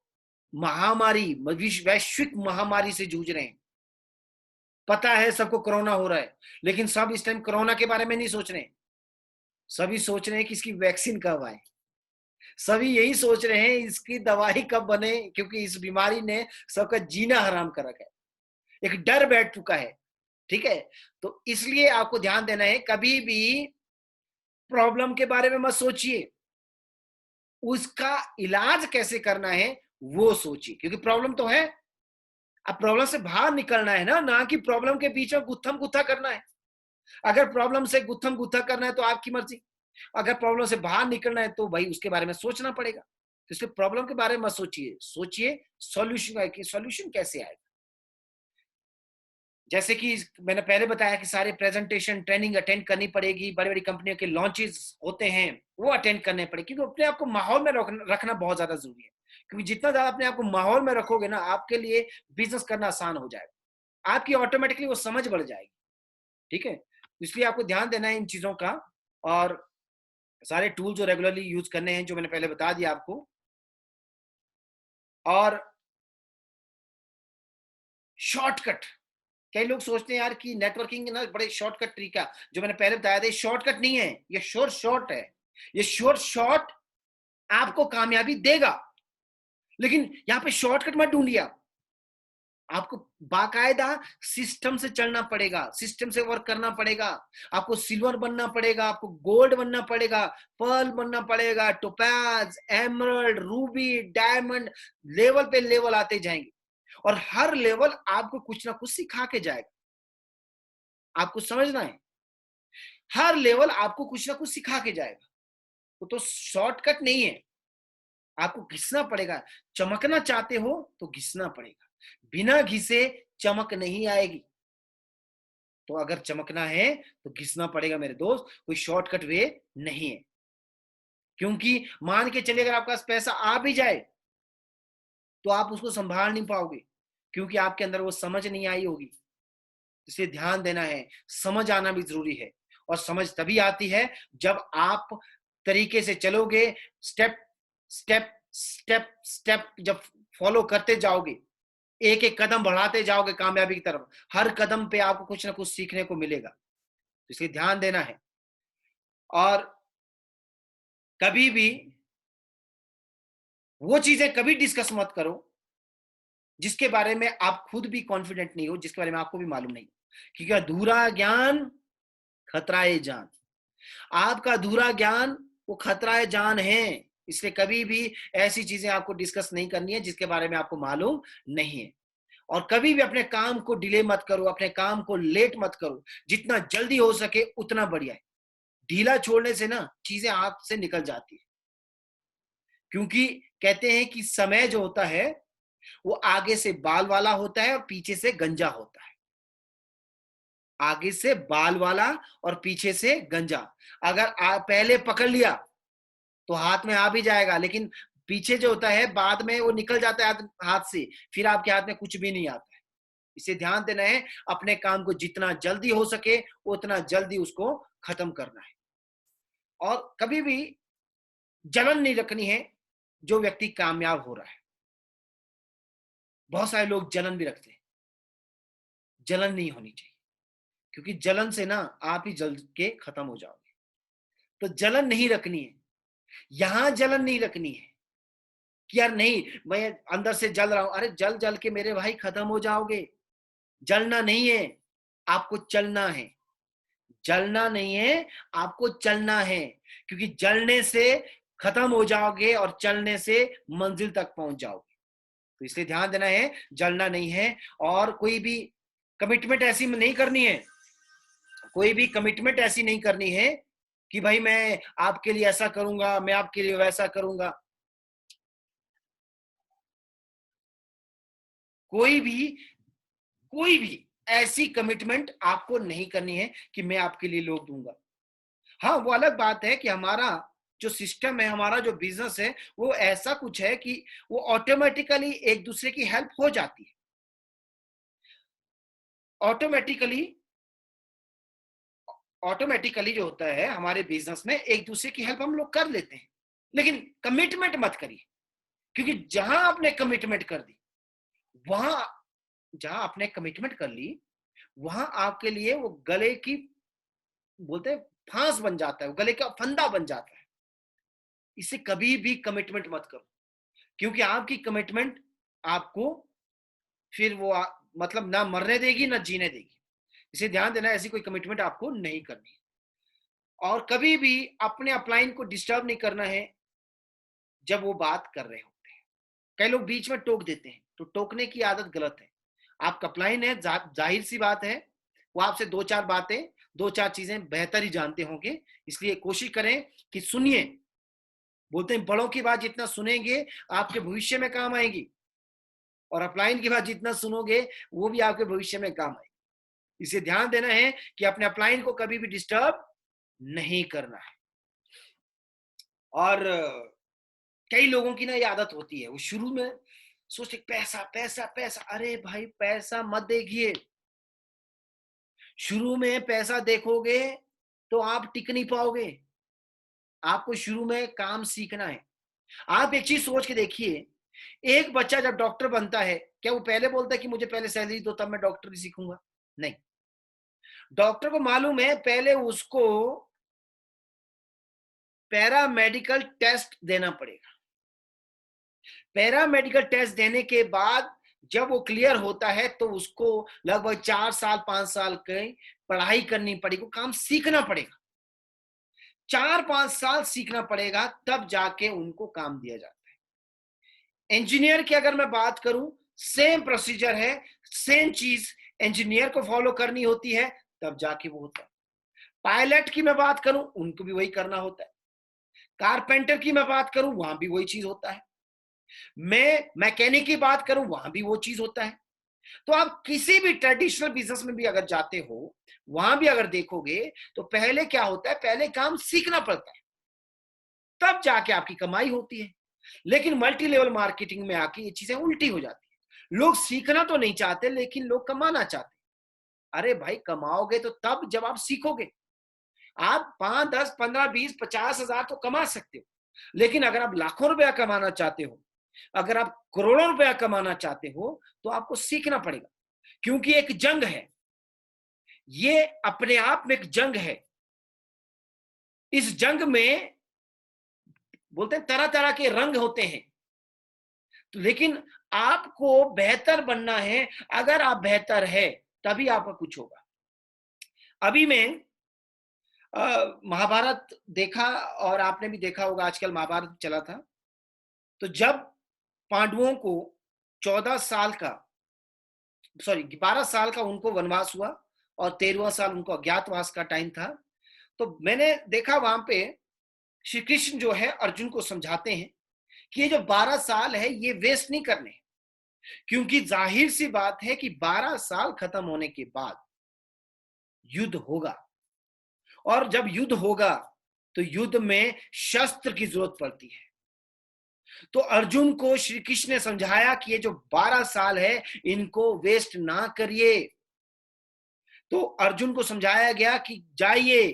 महामारी, वैश्विक महामारी से जूझ रहे हैं। पता है सबको कोरोना हो रहा है, लेकिन सब इस टाइम कोरोना के बारे में नहीं सोच रहे हैं। सभी सोच रहे हैं कि इसकी वैक्सीन कब आए। सभी यही सोच रहे हैं इसकी दवाई कब बने, क्योंकि इस बीमारी ने सबका जीना हराम कर रखा है। एक डर बैठ चुका है। ठीक है, तो इसलिए आपको ध्यान देना है, कभी भी प्रॉब्लम के बारे में मत सोचिए, उसका इलाज कैसे करना है वो सोचिए। क्योंकि प्रॉब्लम तो है, अब प्रॉब्लम से बाहर निकलना है ना, ना कि प्रॉब्लम के बीच में गुत्थम गुत्था करना है। अगर प्रॉब्लम से गुत्थम गुत्था करना है तो आपकी मर्जी। अगर प्रॉब्लम से बाहर निकलना है तो भाई उसके बारे में सोचना पड़ेगा। तो इसलिए प्रॉब्लम के बारे में मत सोचिए, सोचिए सॉल्यूशन का, सॉल्यूशन कैसे आएगा। जैसे कि मैंने पहले बताया कि सारे प्रेजेंटेशन ट्रेनिंग अटेंड करनी पड़ेगी, बड़ी बड़ी कंपनियों के लॉन्चेस होते हैं वो अटेंड करने पड़ेगी, क्योंकि अपने आप को माहौल में रखना बहुत ज्यादा जरूरी है। क्योंकि जितना ज्यादा अपने आप को माहौल में रखोगे ना, आपके लिए बिजनेस करना आसान हो जाएगा, आपकी ऑटोमेटिकली वो समझ बढ़ जाएगी। ठीक है, इसलिए आपको ध्यान देना है इन चीजों का, और सारे टूल जो रेगुलरली यूज करने हैं जो मैंने पहले बता दिया आपको। और शॉर्टकट, कई लोग सोचते हैं यार कि नेटवर्किंग ना बड़े शॉर्टकट तरीका, जो मैंने पहले बताया था, शॉर्टकट नहीं है, ये शॉर्ट है। ये शॉर्ट आपको कामयाबी देगा, लेकिन यहां पे शॉर्टकट मत ढूंढिए। आपको बाकायदा सिस्टम से चलना पड़ेगा, सिस्टम से वर्क करना पड़ेगा। आपको सिल्वर बनना पड़ेगा, आपको गोल्ड बनना पड़ेगा, पर्ल बनना पड़ेगा, topaz, emerald, Ruby, diamond, level पे लेवल आते जाएंगे, और हर लेवल आपको कुछ ना कुछ सिखा के जाएगा। आपको समझना है, हर लेवल आपको कुछ ना कुछ सिखा के जाएगा। वो तो शॉर्टकट नहीं है, आपको घिसना पड़ेगा। चमकना चाहते हो तो घिसना पड़ेगा, बिना घिसे चमक नहीं आएगी। तो अगर चमकना है तो घिसना पड़ेगा मेरे दोस्त, कोई शॉर्टकट वे नहीं है। क्योंकि मान के चलिए अगर आपके पास पैसा आ भी जाए तो आप उसको संभाल नहीं पाओगे, क्योंकि आपके अंदर वो समझ नहीं आई होगी। इसलिए ध्यान देना है, समझ आना भी जरूरी है, और समझ तभी आती है जब आप तरीके से चलोगे, स्टेप स्टेप स्टेप स्टेप जब फॉलो करते जाओगे, एक एक कदम बढ़ाते जाओगे कामयाबी की तरफ, हर कदम पे आपको कुछ ना कुछ सीखने को मिलेगा। तो इसलिए ध्यान देना है। और कभी भी वो चीजें कभी डिस्कस मत करो जिसके बारे में आप खुद भी कॉन्फिडेंट नहीं हो, जिसके बारे में आपको भी मालूम नहीं, क्योंकि अधूरा ज्ञान खतराए जान। आपका अधूरा ज्ञान वो खतराए जान है। इसलिए कभी भी ऐसी चीजें आपको डिस्कस नहीं करनी है जिसके बारे में आपको मालूम नहीं है। और कभी भी अपने काम को डिले मत करो, अपने काम को लेट मत करो, जितना जल्दी हो सके उतना बढ़िया है। ढीला छोड़ने से ना चीजें हाथ से निकल जाती है, क्योंकि कहते हैं कि समय जो होता है वो आगे से बाल वाला होता है और पीछे से गंजा होता है। आगे से बाल वाला और पीछे से गंजा। अगर पहले पकड़ लिया तो हाथ में आ भी जाएगा, लेकिन पीछे जो होता है बाद में वो निकल जाता है हाथ से, फिर आपके हाथ में कुछ भी नहीं आता है। इसे ध्यान देना है, अपने काम को जितना जल्दी हो सके उतना जल्दी उसको खत्म करना है। और कभी भी जलन नहीं रखनी है जो व्यक्ति कामयाब हो रहा है। बहुत सारे लोग जलन भी रखते हैं, जलन नहीं होनी चाहिए, क्योंकि जलन से ना आप ही जल के खत्म हो जाओगे। तो जलन नहीं रखनी है, यहां जलन नहीं रखनी है कि यार नहीं मैं अंदर से जल रहा हूं, अरे जल जल के मेरे भाई खत्म हो जाओगे। जलना नहीं है, आपको चलना है। जलना नहीं है, आपको चलना है, क्योंकि जलने से खत्म हो जाओगे और चलने से मंजिल तक पहुंच जाओगे। तो इसलिए ध्यान देना है, जलना नहीं है। और कोई भी कमिटमेंट ऐसी नहीं करनी है, कोई भी कमिटमेंट ऐसी नहीं करनी है कि भाई मैं आपके लिए ऐसा करूंगा, मैं आपके लिए वैसा करूंगा। कोई भी कोई भी ऐसी कमिटमेंट आपको नहीं करनी है कि मैं आपके लिए लोग दूंगा। हाँ, वो अलग बात है कि हमारा जो सिस्टम है, हमारा जो बिजनेस है, वो ऐसा कुछ है कि वो ऑटोमेटिकली एक दूसरे की हेल्प हो जाती है। ऑटोमेटिकली ऑटोमेटिकली जो होता है हमारे बिजनेस में, एक दूसरे की हेल्प हम लोग कर लेते हैं, लेकिन कमिटमेंट मत करिए। क्योंकि जहां आपने कमिटमेंट कर दी, वहां जहां आपने कमिटमेंट कर ली, वहां आपके लिए वो गले की, बोलते हैं, फांस बन जाता है, वो गले का फंदा बन जाता है। इसे कभी भी कमिटमेंट मत करो, क्योंकि आपकी कमिटमेंट आपको फिर वो मतलब ना मरने देगी ना जीने देगी। इसे ध्यान देना, ऐसी कोई कमिटमेंट आपको नहीं करनी है। और कभी भी अपने अपलाइन को डिस्टर्ब नहीं करना है जब वो बात कर रहे होते हैं। कई लोग बीच में टोक देते हैं, तो टोकने की आदत गलत है। आपका अपलाइन है, जाहिर सी बात है, वो आपसे दो चार बातें, दो चार चीजें बेहतर ही जानते होंगे। इसलिए कोशिश करें कि सुनिए, बोलते हैं बड़ों की बात जितना सुनेंगे आपके भविष्य में काम आएगी, और अपलाइन की बात जितना सुनोगे वो भी आपके भविष्य में काम आएगी। इसे ध्यान देना है कि अपने अपलाइन को कभी भी डिस्टर्ब नहीं करना है। और कई लोगों की ना ये आदत होती है, वो शुरू में सोचते पैसा पैसा पैसा। अरे भाई पैसा मत देखिए, शुरू में पैसा देखोगे तो आप टिक नहीं पाओगे। आपको शुरू में काम सीखना है। आप एक चीज सोच के देखिए, एक बच्चा जब डॉक्टर बनता है, क्या वो पहले बोलता है कि मुझे पहले सैलरी दो तब मैं डॉक्टरी सीखूंगा? नहीं, डॉक्टर को मालूम है पहले उसको पैरामेडिकल टेस्ट देना पड़ेगा। पैरामेडिकल टेस्ट देने के बाद जब वो क्लियर होता है तो उसको लगभग 4 साल 5 साल की पढ़ाई करनी पड़ेगी, काम सीखना पड़ेगा। 4-5 साल सीखना पड़ेगा, तब जाके उनको काम दिया जाता है। इंजीनियर की अगर मैं बात करूं, सेम प्रोसीजर है, सेम चीज इंजीनियर को फॉलो करनी होती है, तब जाके वो होता है। पायलट की मैं बात करूं, उनको भी वही करना होता है। कारपेंटर की मैं बात करूं, वहां भी वही चीज होता है। मैं मैकेनिक की बात करूं, वहां भी वो चीज होता है। तो आप किसी भी ट्रेडिशनल बिजनेस में भी अगर जाते हो, वहां भी अगर देखोगे तो पहले क्या होता है, पहले काम सीखना पड़ता है, तब जाके आपकी कमाई होती है। लेकिन मल्टी लेवल मार्केटिंग में आके ये चीजें उल्टी हो जाती है। लोग सीखना तो नहीं चाहते, लेकिन लोग कमाना चाहते। अरे भाई कमाओगे तो तब जब आप सीखोगे। आप 5 10 15 20 50 हजार तो कमा सकते हो, लेकिन अगर आप लाखों रुपया कमाना चाहते हो, अगर आप करोड़ों रुपया कमाना चाहते हो, तो आपको सीखना पड़ेगा। क्योंकि एक जंग है, ये अपने आप में एक जंग है। इस जंग में बोलते हैं तरह तरह के रंग होते हैं, तो लेकिन आपको बेहतर बनना है। अगर आप बेहतर है तभी आपका कुछ होगा। अभी मैं महाभारत देखा, और आपने भी देखा होगा, आजकल महाभारत चला था। तो जब पांडवों को 14 साल का, सॉरी 12 साल का उनको वनवास हुआ, और 13वां साल उनको अज्ञातवास का टाइम था, तो मैंने देखा वहां पे श्री कृष्ण जो है अर्जुन को समझाते हैं कि ये जो 12 साल है ये वेस्ट नहीं करने, क्योंकि जाहिर सी बात है कि 12 साल खत्म होने के बाद युद्ध होगा, और जब युद्ध होगा तो युद्ध में शस्त्र की जरूरत पड़ती है। तो अर्जुन को श्री कृष्ण ने समझाया कि ये जो 12 साल है इनको वेस्ट ना करिए। तो अर्जुन को समझाया गया कि जाइए,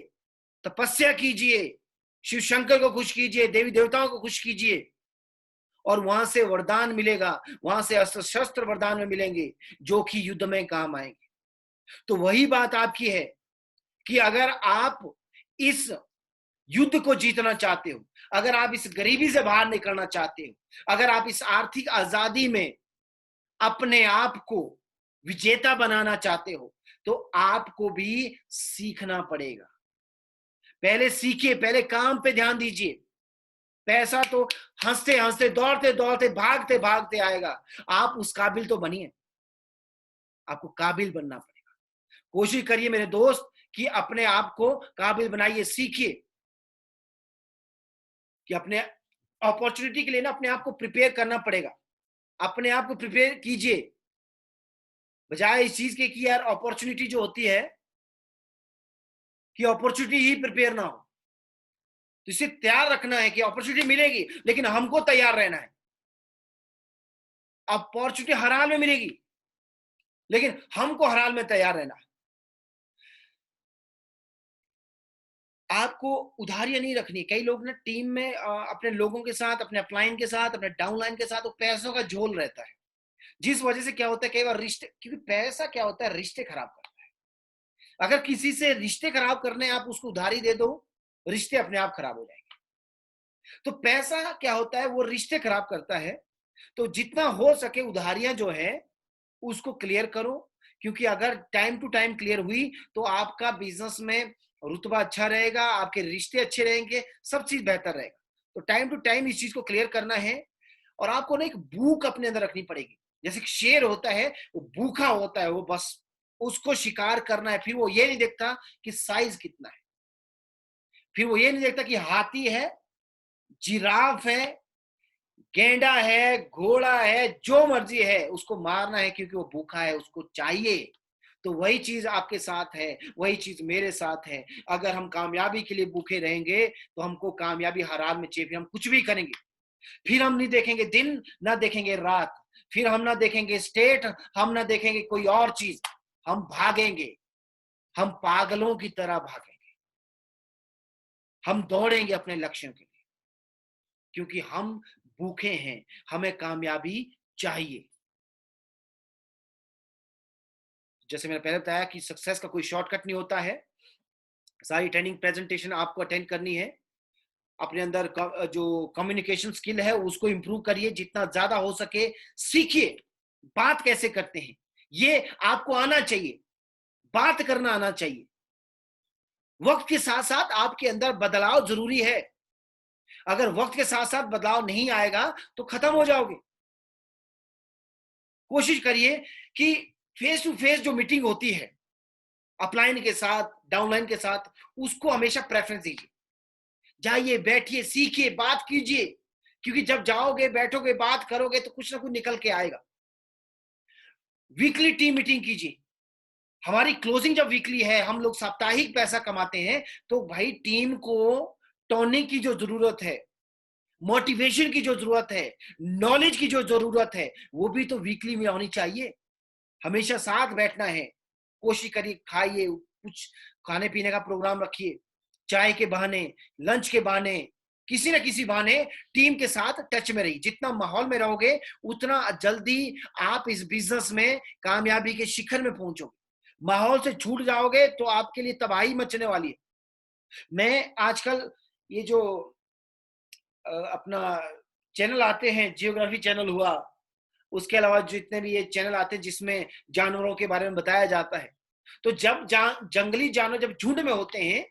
तपस्या कीजिए, शिव शंकर को खुश कीजिए, देवी देवताओं को खुश कीजिए, और वहां से वरदान मिलेगा, वहां से अस्त्र शस्त्र वरदान में मिलेंगे जो कि युद्ध में काम आएंगे। तो वही बात आपकी है कि अगर आप इस युद्ध को जीतना चाहते हो, अगर आप इस गरीबी से बाहर निकलना चाहते हो, अगर आप इस आर्थिक आजादी में अपने आप को विजेता बनाना चाहते हो, तो आपको भी सीखना पड़ेगा। पहले सीखिए, पहले काम पे ध्यान दीजिए। पैसा तो हंसते हंसते दौड़ते दौड़ते भागते भागते आएगा। आप उस काबिल तो बनिए, आपको काबिल बनना पड़ेगा। कोशिश करिए मेरे दोस्त कि अपने आप को काबिल बनाइए, सीखिए कि अपने अपॉर्चुनिटी के लिए ना अपने आप को प्रिपेयर करना पड़ेगा। अपने आप को प्रिपेयर कीजिए, बजाय इस चीज के कि यार अपॉर्चुनिटी जो होती है कि अपॉर्चुनिटी ही प्रिपेयर ना हो। तो इसे तैयार रखना है कि अपॉर्चुनिटी मिलेगी, लेकिन हमको तैयार रहना है। अपॉर्चुनिटी हर हाल में मिलेगी, लेकिन हमको हर हाल में तैयार रहना है। आपको उधारियां नहीं रखनी। कई लोग ना टीम में अपने लोगों के साथ, अपने अपलाइन के साथ, अपने डाउनलाइन के साथ वो पैसों का झोल रहता है, जिस वजह से क्या होता है कई बार रिश्ते, क्योंकि पैसा क्या होता है, रिश्ते खराब करता है। अगर किसी से रिश्ते खराब करने आप उसको उधारी दे दो, रिश्ते अपने आप खराब हो जाएंगे। तो पैसा क्या होता है, वो रिश्ते खराब करता है। तो जितना हो सके उधारियां जो है उसको क्लियर करो, क्योंकि अगर टाइम टू टाइम क्लियर हुई तो आपका बिजनेस में रुतबा अच्छा रहेगा, आपके रिश्ते अच्छे रहेंगे, सब चीज बेहतर रहेगा। तो टाइम टू टाइम इस चीज को क्लियर करना है। और आपको ना एक भूख अपने अंदर रखनी पड़ेगी। जैसे शेर होता है, वो भूखा होता है, वो बस उसको शिकार करना है। फिर वो ये नहीं देखता कि साइज कितना है, फिर वो ये नहीं देखता कि हाथी है जिराफ है, गेंडा है, घोड़ा है, जो मर्जी है, उसको मारना है क्योंकि वो भूखा है, उसको चाहिए। तो वही चीज आपके साथ है, वही चीज मेरे साथ है। अगर हम कामयाबी के लिए भूखे रहेंगे तो हमको कामयाबी हराम में चाहिए, हम कुछ भी करेंगे। फिर हम नहीं देखेंगे दिन, ना देखेंगे रात, फिर हम ना देखेंगे स्टेट, हम ना देखेंगे कोई और चीज, हम भागेंगे, हम पागलों की तरह भागेंगे, हम दौड़ेंगे अपने लक्ष्यों के लिए, क्योंकि हम भूखे हैं, हमें कामयाबी चाहिए। जैसे मैंने पहले बताया कि सक्सेस का कोई शॉर्टकट नहीं होता है। सारी ट्रेनिंग प्रेजेंटेशन आपको अटेंड करनी है। अपने अंदर जो कम्युनिकेशन स्किल है उसको इंप्रूव करिए, जितना ज्यादा हो सके सीखिए। बात कैसे करते हैं ये आपको आना चाहिए, बात करना आना चाहिए। वक्त के साथ साथ आपके अंदर बदलाव जरूरी है। अगर वक्त के साथ साथ बदलाव नहीं आएगा तो खत्म हो जाओगे। कोशिश करिए कि फेस टू फेस जो मीटिंग होती है अपलाइन के साथ, डाउनलाइन के साथ, उसको हमेशा प्रेफरेंस दीजिए। जाइए, बैठिए, सीखिए, बात कीजिए, क्योंकि जब जाओगे, बैठोगे, बात करोगे तो कुछ ना कुछ निकल के आएगा। वीकली टीम मीटिंग कीजिए। हमारी क्लोजिंग जब वीकली है, हम लोग साप्ताहिक पैसा कमाते हैं, तो भाई टीम को टोनिंग की जो जरूरत है, मोटिवेशन की जो जरूरत है, नॉलेज की जो जरूरत है, वो भी तो वीकली में होनी चाहिए। हमेशा साथ बैठना है। कोशिश करिए, खाइए, कुछ खाने पीने का प्रोग्राम रखिए, चाय के बहाने, लंच के बहाने, किसी न किसी बहाने टीम के साथ टच में रहिए। जितना माहौल में रहोगे उतना जल्दी आप इस बिजनेस में कामयाबी के शिखर में पहुंचोगे। माहौल से छूट जाओगे तो आपके लिए तबाही मचने वाली है। मैं आजकल ये जो अपना चैनल आते हैं, जियोग्राफी चैनल हुआ, उसके अलावा जितने भी ये चैनल आते हैं जिसमें जानवरों के बारे में बताया जाता है, तो जब जंगली जानवर जब झुंड में होते हैं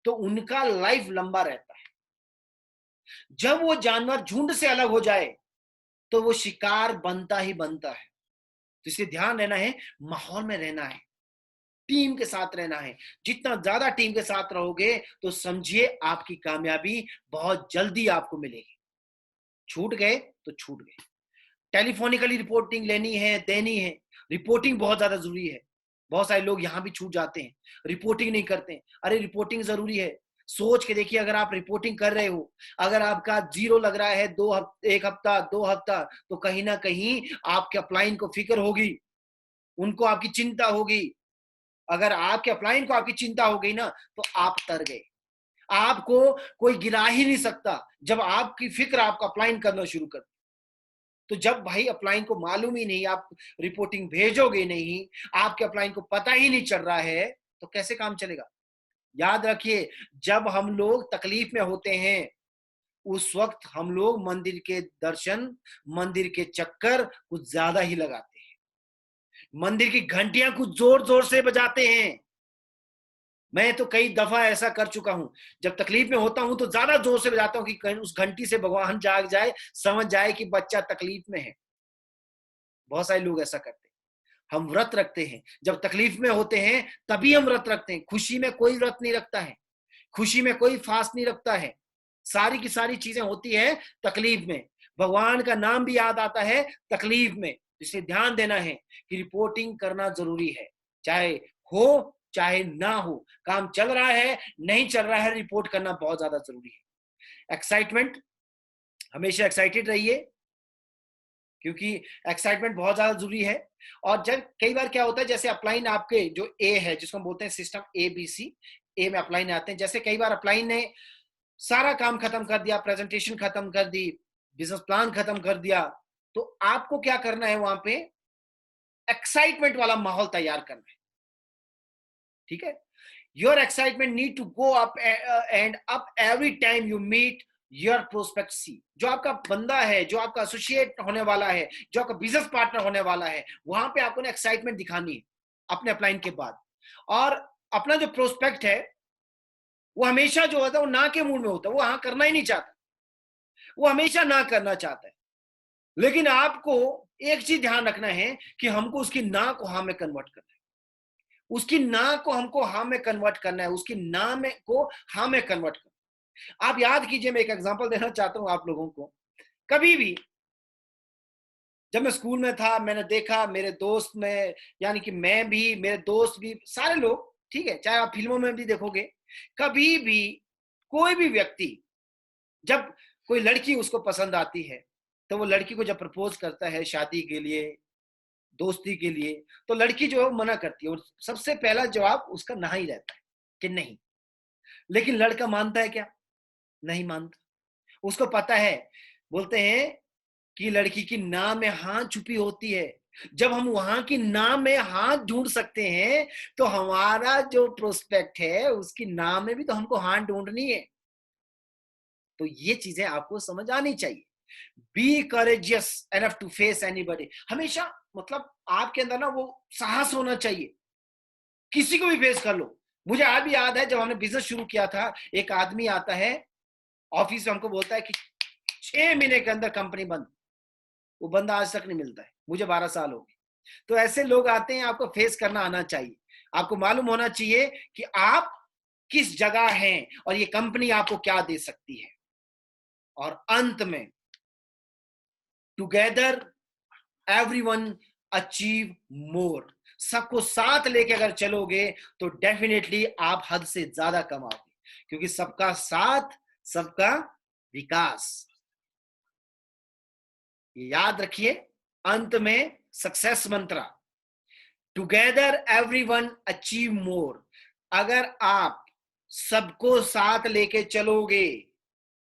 तो उनका लाइफ लंबा रहता है। जब वो जानवर झुंड से अलग हो जाए तो वो शिकार बनता ही बनता है। तो इसलिए ध्यान रहना है, माहौल में रहना है, टीम के साथ रहना है। जितना ज्यादा टीम के साथ रहोगे तो समझिए आपकी कामयाबी बहुत जल्दी आपको मिलेगी। छूट गए तो छूट गए। टेलीफोनिकली रिपोर्टिंग लेनी है, देनी है, रिपोर्टिंग बहुत ज्यादा जरूरी है। बहुत सारे लोग यहां भी छूट जाते हैं, रिपोर्टिंग नहीं करते। अरे रिपोर्टिंग जरूरी है। सोच के देखिए, अगर आप रिपोर्टिंग कर रहे हो, अगर आपका जीरो लग रहा है 1 हफ्ता 2 हफ्ता, तो कहीं ना कहीं आपके अपलाइन को फिक्र होगी, उनको आपकी चिंता होगी। अगर आपके अपलाइन को आपकी चिंता हो गई ना, तो आप तर गए। आपको कोई गिरा ही नहीं सकता जब आपकी फिक्र आपका अपलाइन करना शुरू कर। तो जब भाई अपलाइन को मालूम ही नहीं, आप रिपोर्टिंग भेजोगे नहीं, आपके अपलाइन को पता ही नहीं चल रहा है, तो कैसे काम चलेगा। याद रखिए, जब हम लोग तकलीफ में होते हैं उस वक्त हम लोग मंदिर के दर्शन, मंदिर के चक्कर कुछ ज्यादा ही लगाते हैं, मंदिर की घंटियां कुछ जोर जोर से बजाते हैं। मैं तो कई दफा ऐसा कर चुका हूं, जब तकलीफ में होता हूं तो ज्यादा जोर से बजाता हूं कि कहीं उस घंटी से भगवान जाग जाए, समझ जाए कि बच्चा तकलीफ में है। बहुत सारे लोग ऐसा करते हैं। हम व्रत रखते हैं, जब तकलीफ में होते हैं तभी हम व्रत रखते हैं। खुशी में कोई व्रत नहीं रखता है, खुशी में कोई फास्ट नहीं रखता है। सारी की सारी चीजें होती है तकलीफ में। भगवान का नाम भी याद आता है तकलीफ में। इसलिए ध्यान देना है कि रिपोर्टिंग करना जरूरी है, चाहे हो चाहे ना हो। काम चल रहा है, नहीं चल रहा है, रिपोर्ट करना बहुत ज्यादा जरूरी है। एक्साइटमेंट, हमेशा एक्साइटेड रहिए, क्योंकि एक्साइटमेंट बहुत ज्यादा जरूरी है। और जब कई बार क्या होता है, जैसे अपलाइन आपके जो ए है, जिसको हम बोलते हैं सिस्टम ABC, ए में अपलाइन आते हैं। जैसे कई बार अपलाइन ने सारा काम खत्म कर दिया, प्रेजेंटेशन खत्म कर दी, बिजनेस प्लान खत्म कर दिया, तो आपको क्या करना है, वहां पे एक्साइटमेंट वाला माहौल तैयार करना है। ठीक है, your excitement need to go up and up every time you meet your prospect see. जो आपका बंदा है, जो आपका एसोसिएट होने वाला है, जो आपका बिजनेस पार्टनर होने वाला है, वहां पे आपको ना एक्साइटमेंट दिखानी है अपने अपलाइन के बाद। और अपना जो प्रोस्पेक्ट है वो हमेशा जो होता है वो ना के मूड में होता है, वो हाँ करना ही नहीं चाहता, वो हमेशा ना करना चाहता है। लेकिन आपको एक चीज ध्यान रखना है कि हमको उसकी ना को हाँ में कन्वर्ट करना है, उसकी ना को हमको हाँ में कन्वर्ट करना है, उसकी ना में को हाँ में कन्वर्ट करना है। आप याद कीजिए, मैं एक एग्जांपल देना चाहता हूं आप लोगों को। कभी भी जब मैं स्कूल में था, मैंने देखा मेरे दोस्त में, यानी कि मैं भी, मेरे दोस्त भी, सारे लोग, ठीक है, चाहे आप फिल्मों में भी देखोगे, कभी भी कोई भी व्यक्ति जब कोई लड़की उसको पसंद आती है, तो वो लड़की को जब प्रपोज करता है शादी के लिए, दोस्ती के लिए, तो लड़की जो है वो मना करती है, और सबसे पहला जवाब उसका ना ही रहता है कि नहीं। लेकिन लड़का मानता है क्या? नहीं मानता। उसको पता है, बोलते हैं कि लड़की की ना में हाँ छुपी होती है। जब हम वहां की ना में हाथ ढूंढ सकते हैं, तो हमारा जो प्रोस्पेक्ट है उसकी ना में भी तो हमको हाथ ढूंढनी है। तो ये चीजें आपको समझ आनी चाहिए। Be courageous enough to face anybody. हमेशा मतलब आपके अंदर ना वो साहस होना चाहिए, किसी को भी फेस कर लो। मुझे आज भी याद है, जब हमने बिजनेस शुरू किया था, एक आदमी आता है ऑफिस में, हमको बोलता है कि 6 महीने के अंदर कंपनी बंद। वो बंदा आज तक नहीं मिलता है, मुझे 12 साल हो गए। तो ऐसे लोग आते हैं, आपको फेस करना आना चाहिए। आपको मालूम होना चाहिए कि आप किस जगह हैं और ये कंपनी आपको क्या दे सकती है। और अंत में, टुगेदर एवरीवन अचीव मोर। सबको साथ लेके अगर चलोगे तो डेफिनेटली आप हद से ज्यादा कमाओगे, क्योंकि सबका साथ सबका विकास। ये याद रखिए, अंत में सक्सेस मंत्रा, टुगेदर एवरीवन अचीव मोर। अगर आप सबको साथ लेके चलोगे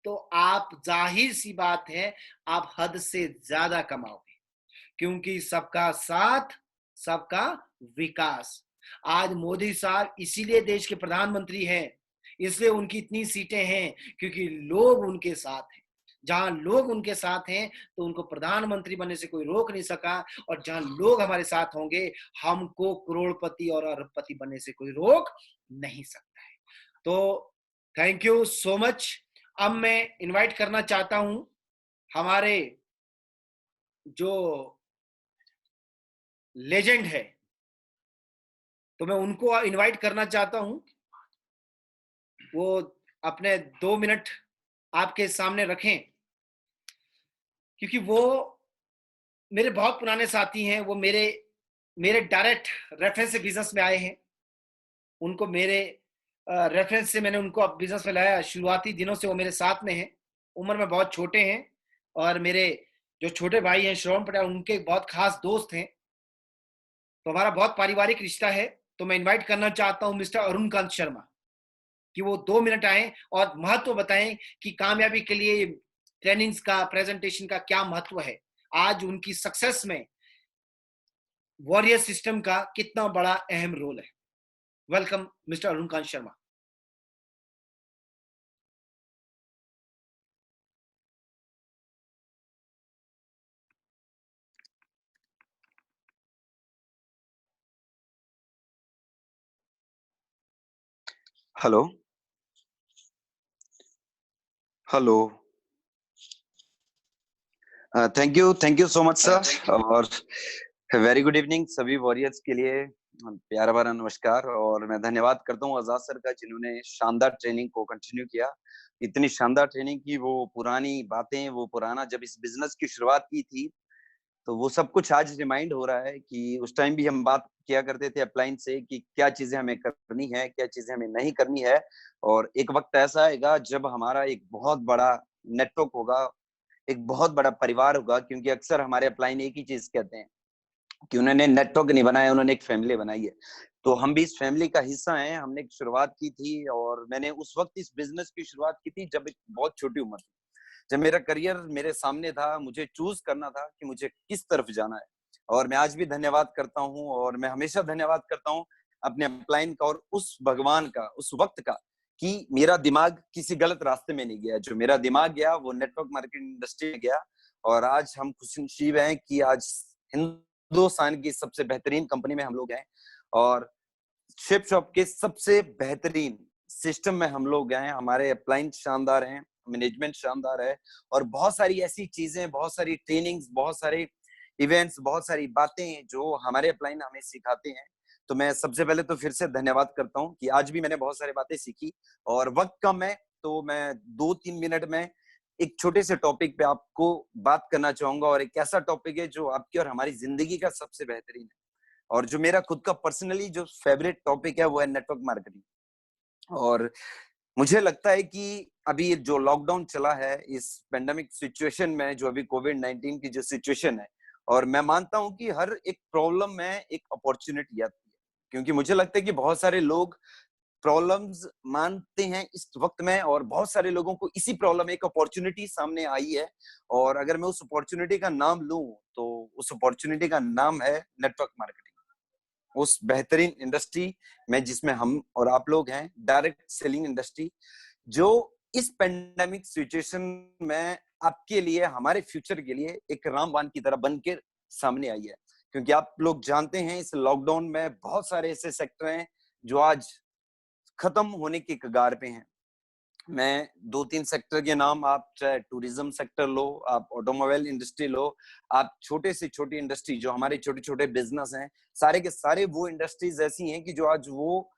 तो आप, जाहिर सी बात है, आप हद से ज्यादा कमाओगे, क्योंकि सबका साथ सबका विकास। आज मोदी साहब इसीलिए देश के प्रधानमंत्री हैं, इसलिए उनकी इतनी सीटें हैं, क्योंकि लोग उनके साथ हैं। जहां लोग उनके साथ हैं तो उनको प्रधानमंत्री बनने से कोई रोक नहीं सका, और जहां लोग हमारे साथ होंगे, हमको करोड़पति और अरबपति बनने से कोई रोक नहीं सकता है। तो थैंक यू सो मच। अब मैं इनवाइट करना चाहता हूं हमारे जो लेजेंड है, तो मैं उनको इनवाइट करना चाहता हूं। वो अपने 2 मिनट आपके सामने रखें, क्योंकि वो मेरे बहुत पुराने साथी हैं। वो मेरे मेरे डायरेक्ट रेफरेंस से बिजनेस में आए हैं। उनको मेरे रेफरेंस से मैंने उनको अब बिजनेस में लाया। शुरुआती दिनों से वो मेरे साथ में हैं। उम्र में बहुत छोटे हैं, और मेरे जो छोटे भाई हैं श्रवण पटेल, उनके बहुत खास दोस्त हैं। तो हमारा बहुत पारिवारिक रिश्ता है। तो मैं इनवाइट करना चाहता हूं मिस्टर अरुण कांत शर्मा, कि वो 2 मिनट आए और महत्व बताएं कि कामयाबी के लिए ट्रेनिंग्स का, प्रेजेंटेशन का क्या महत्व है। आज उनकी सक्सेस में वॉरियर सिस्टम का कितना बड़ा अहम रोल है। Welcome mister Arun Kant Sharma. Hello. Hello. Thank you so much sir. और वेरी गुड इवनिंग सभी वॉरियर्स के लिए। प्यारा भरा नमस्कार। और मैं धन्यवाद करता हूँ आजाद सर का, जिन्होंने शानदार ट्रेनिंग को कंटिन्यू किया। इतनी शानदार ट्रेनिंग की, वो पुरानी बातें, वो पुराना जब इस बिजनेस की शुरुआत की थी, तो वो सब कुछ आज रिमाइंड हो रहा है कि उस टाइम भी हम बात किया करते थे अपलाइन से कि क्या चीजें हमें करनी है, क्या चीजें हमें नहीं करनी है। और एक वक्त ऐसा आएगा जब हमारा एक बहुत बड़ा नेटवर्क होगा, एक बहुत बड़ा परिवार होगा। क्योंकि अक्सर हमारे अपलाइन एक ही चीज कहते हैं कि उन्होंने नेटवर्क नहीं बनाया, उन्होंने एक फैमिली बनाई है। तो हम भी इस फैमिली का हिस्सा हैं। हमने एक शुरुआत की थी, और मैंने उस वक्त इस बिजनेस की शुरुआत की थी जब एक बहुत छोटी उम्र थी, जब मेरा करियर मेरे सामने था, मुझे चूज करना था कि मुझे किस तरफ जाना है। और मैं आज भी धन्यवाद करता हूँ, और मैं हमेशा धन्यवाद करता हूँ अपने अपलाइन का और उस भगवान का, उस वक्त का, कि मेरा दिमाग किसी गलत रास्ते में नहीं गया। जो मेरा दिमाग गया वो नेटवर्क मार्केटिंग इंडस्ट्री में गया। और आज हम खुशनसीब हैं कि आज हिंदुस्तान की सबसे बेहतरीन कंपनी में हम लोग हैं, और शिप शॉप के सबसे बेहतरीन सिस्टम में हम लोग गए हैं। हमारे अपलाइन शानदार हैं, मैनेजमेंट शानदार है, और बहुत सारी ऐसी चीजें, बहुत सारी ट्रेनिंग्स, बहुत सारे इवेंट्स, बहुत सारी बातें जो हमारे अपलाइन हमें सिखाते हैं। तो मैं सबसे पहले तो फिर से धन्यवाद करता हूँ कि आज भी मैंने बहुत सारी बातें सीखी। और वक्त कम है, तो मैं 2-3 मिनट में एक छोटे से टॉपिक पे आपको बात करना चाहूंगा, और एक ऐसा टॉपिक है जो आपकी और हमारी जिंदगी का सबसे बेहतरीन है, और जो मेरा खुद का पर्सनली जो फेवरेट टॉपिक है वो है नेटवर्क मार्केटिंग। और मुझे लगता है कि अभी जो लॉकडाउन चला है, इस पेंडेमिक सिचुएशन में, जो अभी कोविड-19 की जो सिचुएशन है, और मैं मानता हूं कि हर एक प्रॉब्लम में एक अपॉर्चुनिटी आती है, क्योंकि मुझे लगता है कि बहुत सारे लोग प्रॉब्लम्स मानते हैं इस वक्त में, और बहुत सारे लोगों को इसी प्रॉब्लम एक अपॉर्चुनिटी सामने आई है। और अगर मैं उस अपॉर्चुनिटी का नाम लूं, तो उस अपॉर्चुनिटी का नाम है नेटवर्क मार्केटिंग। उस बेहतरीन इंडस्ट्री में जिसमें हम और आप लोग हैं, डायरेक्ट सेलिंग इंडस्ट्री, जो इस पेंडेमिक सिचुएशन में आपके लिए, हमारे फ्यूचर के लिए एक रामबाण की तरह बनकर सामने आई है। क्योंकि आप लोग जानते हैं इस लॉकडाउन में बहुत सारे ऐसे सेक्टर हैं जो आज खत्म होने के कगार पे हैं। मैं 2-3 सेक्टर के नाम, आप चाहे टूरिज्म सेक्टर लो, आप ऑटोमोबाइल इंडस्ट्री लो, आप छोटे से छोटी इंडस्ट्री जो हमारे छोटे छोटे बिजनेस हैं, सारे के सारे वो इंडस्ट्रीज ऐसी हैं कि जो आज वो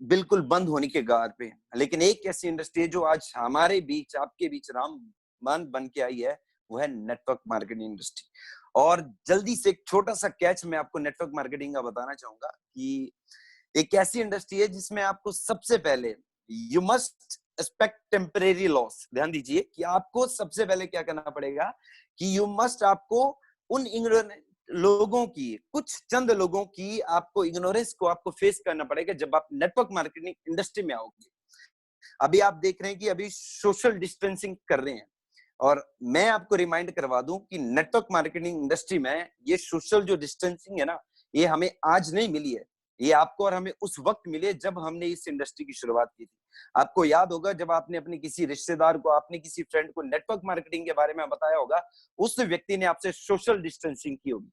बिल्कुल बंद होने के कगार पे हैं। लेकिन एक ऐसी इंडस्ट्री है जो आज हमारे बीच, आपके बीच रामबाण बन के आई है, वो है नेटवर्क मार्केटिंग इंडस्ट्री। और जल्दी से एक छोटा सा कैच मैं आपको नेटवर्क मार्केटिंग का बताना चाहूंगा कि एक ऐसी इंडस्ट्री है जिसमें आपको सबसे पहले you must expect temporary loss. ध्यान दीजिए कि आपको सबसे पहले क्या करना पड़ेगा कि यू मस्ट, आपको उन इग्नोरेंट लोगों की, कुछ चंद लोगों की आपको इग्नोरेंस को आपको फेस करना पड़ेगा जब आप नेटवर्क मार्केटिंग इंडस्ट्री में आओगे। अभी आप देख रहे हैं कि अभी सोशल डिस्टेंसिंग कर रहे हैं, और मैं आपको रिमाइंड करवा दूं कि नेटवर्क मार्केटिंग इंडस्ट्री में ये सोशल जो डिस्टेंसिंग है ना, ये हमें आज नहीं मिली है, ये आपको और हमें उस वक्त मिले जब हमने इस इंडस्ट्री की शुरुआत की थी। आपको याद होगा जब आपने अपने किसी रिश्तेदार को, आपने किसी फ्रेंड को नेटवर्क मार्केटिंग के बारे में बताया होगा, उस व्यक्ति ने आपसे सोशल डिस्टेंसिंग की होगी,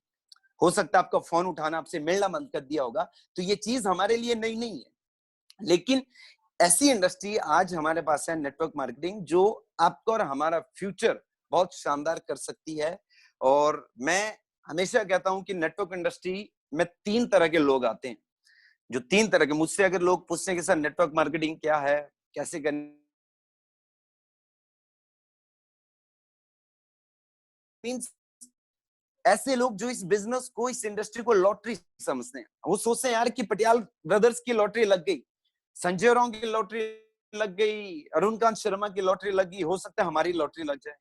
हो सकता है आपका फोन उठाना, आपसे मिलना बंद कर दिया होगा। तो ये चीज हमारे लिए नई नहीं है, लेकिन ऐसी इंडस्ट्री आज हमारे पास है नेटवर्क मार्केटिंग, जो आपका और हमारा फ्यूचर बहुत शानदार कर सकती है। और मैं हमेशा कहता हूं कि नेटवर्क इंडस्ट्री में 3 तरह के लोग आते हैं, जो 3 तरह के, मुझसे अगर लोग पूछते हैं कि सर नेटवर्क मार्केटिंग क्या है, कैसे करनी, मींस ऐसे लोग जो इस बिजनेस को, इस इंडस्ट्री को लॉटरी समझते हैं। वो सोचते हैं यार कि पटियाल ब्रदर्स की लॉटरी लग गई, संजय राव की लॉटरी लग गई, अरुणकांत शर्मा की लॉटरी लग गई, हो सकता है हमारी लॉटरी लग जाए।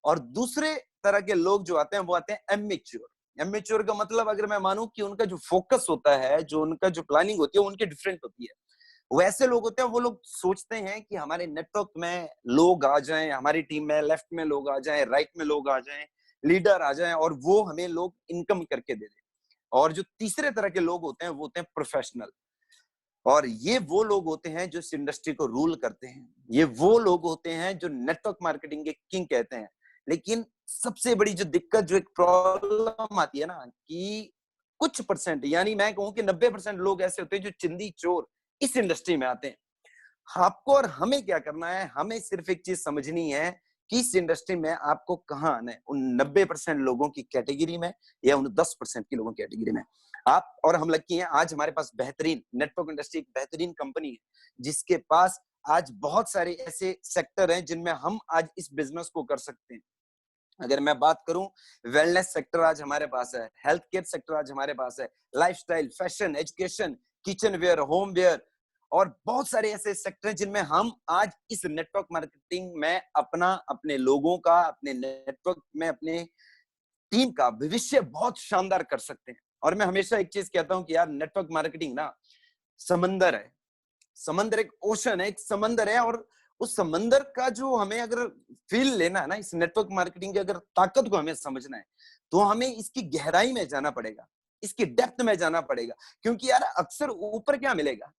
और दूसरे तरह के लोग जो आते हैं वो आते हैं एमेच्योर। एमेच्योर का मतलब, अगर मैं मानूं कि उनका जो फोकस होता है, जो उनका जो प्लानिंग होती है, उनके डिफरेंट होती है। वैसे लोग होते हैं, वो लोग सोचते हैं कि हमारे नेटवर्क में लोग आ जाएं, हमारी टीम में लेफ्ट में लोग आ जाएं, राइट में लोग आ जाएं, लीडर आ जाएं, और वो हमें लोग इनकम करके दे दें। और जो तीसरे तरह के लोग होते हैं वो होते हैं प्रोफेशनल, और ये वो लोग होते हैं जो इस इंडस्ट्री को रूल करते हैं। ये वो लोग होते हैं जो नेटवर्क मार्केटिंग के किंग कहते हैं। लेकिन सबसे बड़ी जो दिक्कत, जो एक प्रॉब्लम आती है ना, कि कुछ परसेंट, यानी मैं कहूं कि 90% लोग ऐसे होते हैं जो चिंदी चोर इस इंडस्ट्री में आते हैं। आपको और हमें क्या करना है, हमें सिर्फ एक चीज समझनी है कि इस इंडस्ट्री में आपको कहां आना है, उन 90% लोगों की कैटेगरी में या उन 10% की लोगों की कैटेगरी में। आप और हम लकी हैं, आज हमारे पास बेहतरीन नेटवर्क इंडस्ट्री, एक बेहतरीन कंपनी है जिसके पास आज बहुत सारे ऐसे सेक्टर हैं जिनमें हम आज इस बिजनेस को कर सकते हैं। अगर मैं बात करूं, वेलनेस सेक्टर आज हमारे पास है, हेल्थ केयर सेक्टर आज हमारे पास है, lifestyle, fashion, education, kitchen ware, home ware, और बहुत सारे ऐसे सेक्टर हैं जिनमें हम आज इस नेटवर्क मार्केटिंग में अपना, अपने लोगों का, अपने नेटवर्क में अपने टीम का भविष्य बहुत शानदार कर सकते हैं। और मैं हमेशा एक चीज कहता हूं कि यार नेटवर्क मार्केटिंग ना समंदर है, समंदर एक ओशन है, एक समंदर है, और उस समंदर का जो हमें अगर फील लेना है ना, इस नेटवर्क मार्केटिंग की अगर ताकत को हमें समझना है, तो हमें इसकी गहराई में जाना पड़ेगा, इसकी डेप्थ में जाना पड़ेगा। क्योंकि यार अक्सर ऊपर क्या मिलेगा,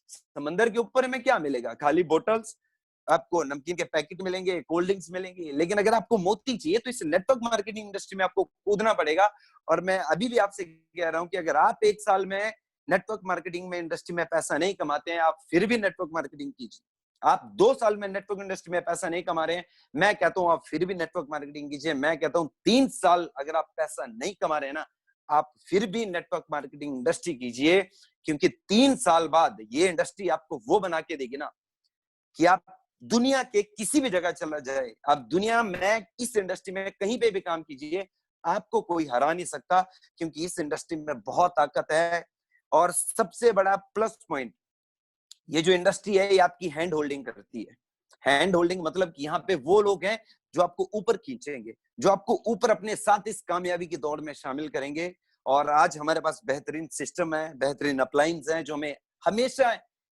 समंदर के ऊपर में क्या मिलेगा, खाली बोटल्स, आपको नमकीन के पैकेट मिलेंगे, कोल्ड ड्रिंक्स मिलेंगे। लेकिन अगर आपको मोती चाहिए तो इस नेटवर्क मार्केटिंग इंडस्ट्री में आपको कूदना पड़ेगा। और मैं अभी भी आपसे कह रहा हूं कि अगर आप 1 साल में नेटवर्क मार्केटिंग में इंडस्ट्री में पैसा नहीं कमाते हैं, आप फिर भी नेटवर्क मार्केटिंग कीजिए। आप 2 साल में नेटवर्क इंडस्ट्री में पैसा नहीं कमा रहे हैं, मैं कहता हूं आप फिर भी नेटवर्क मार्केटिंग कीजिए। मैं कहता हूं 3 साल अगर आप पैसा नहीं कमा रहे हैं ना, आप फिर भी नेटवर्क मार्केटिंग इंडस्ट्री कीजिए। क्योंकि 3 साल बाद ये इंडस्ट्री आपको वो बना के देगी ना, कि आप दुनिया के किसी भी जगह चला जाए, आप दुनिया में इस इंडस्ट्री में कहीं पे भी काम कीजिए, आपको कोई हरा नहीं सकता, क्योंकि इस इंडस्ट्री में बहुत ताकत है। और सबसे बड़ा प्लस पॉइंट, ये जो इंडस्ट्री है ये आपकी हैंड होल्डिंग करती है। हैंड होल्डिंग मतलब कि यहाँ पे वो लोग हैं जो आपको ऊपर खींचेंगे, जो आपको ऊपर अपने साथ इस कामयाबी की दौड़ में शामिल करेंगे। और आज हमारे पास बेहतरीन सिस्टम है, बेहतरीन अप्लायंस हैं जो हमें हमेशा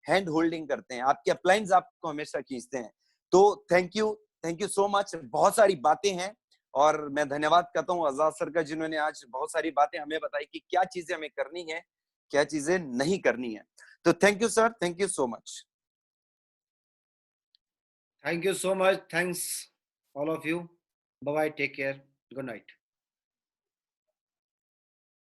हैंड होल्डिंग करते हैं। आपके अप्लायंस आपको हमेशा खींचते हैं। तो थैंक यू सो मच। बहुत सारी बातें हैं और मैं धन्यवाद करता हूँ आजाद सर का, जिन्होंने आज बहुत सारी बातें हमें बताई कि क्या चीजें हमें करनी है, क्या चीजें नहीं करनी है। तो thank you sir, thank you so much. Thank you so much. Thanks, all of you. Bye bye. Take care. Good night.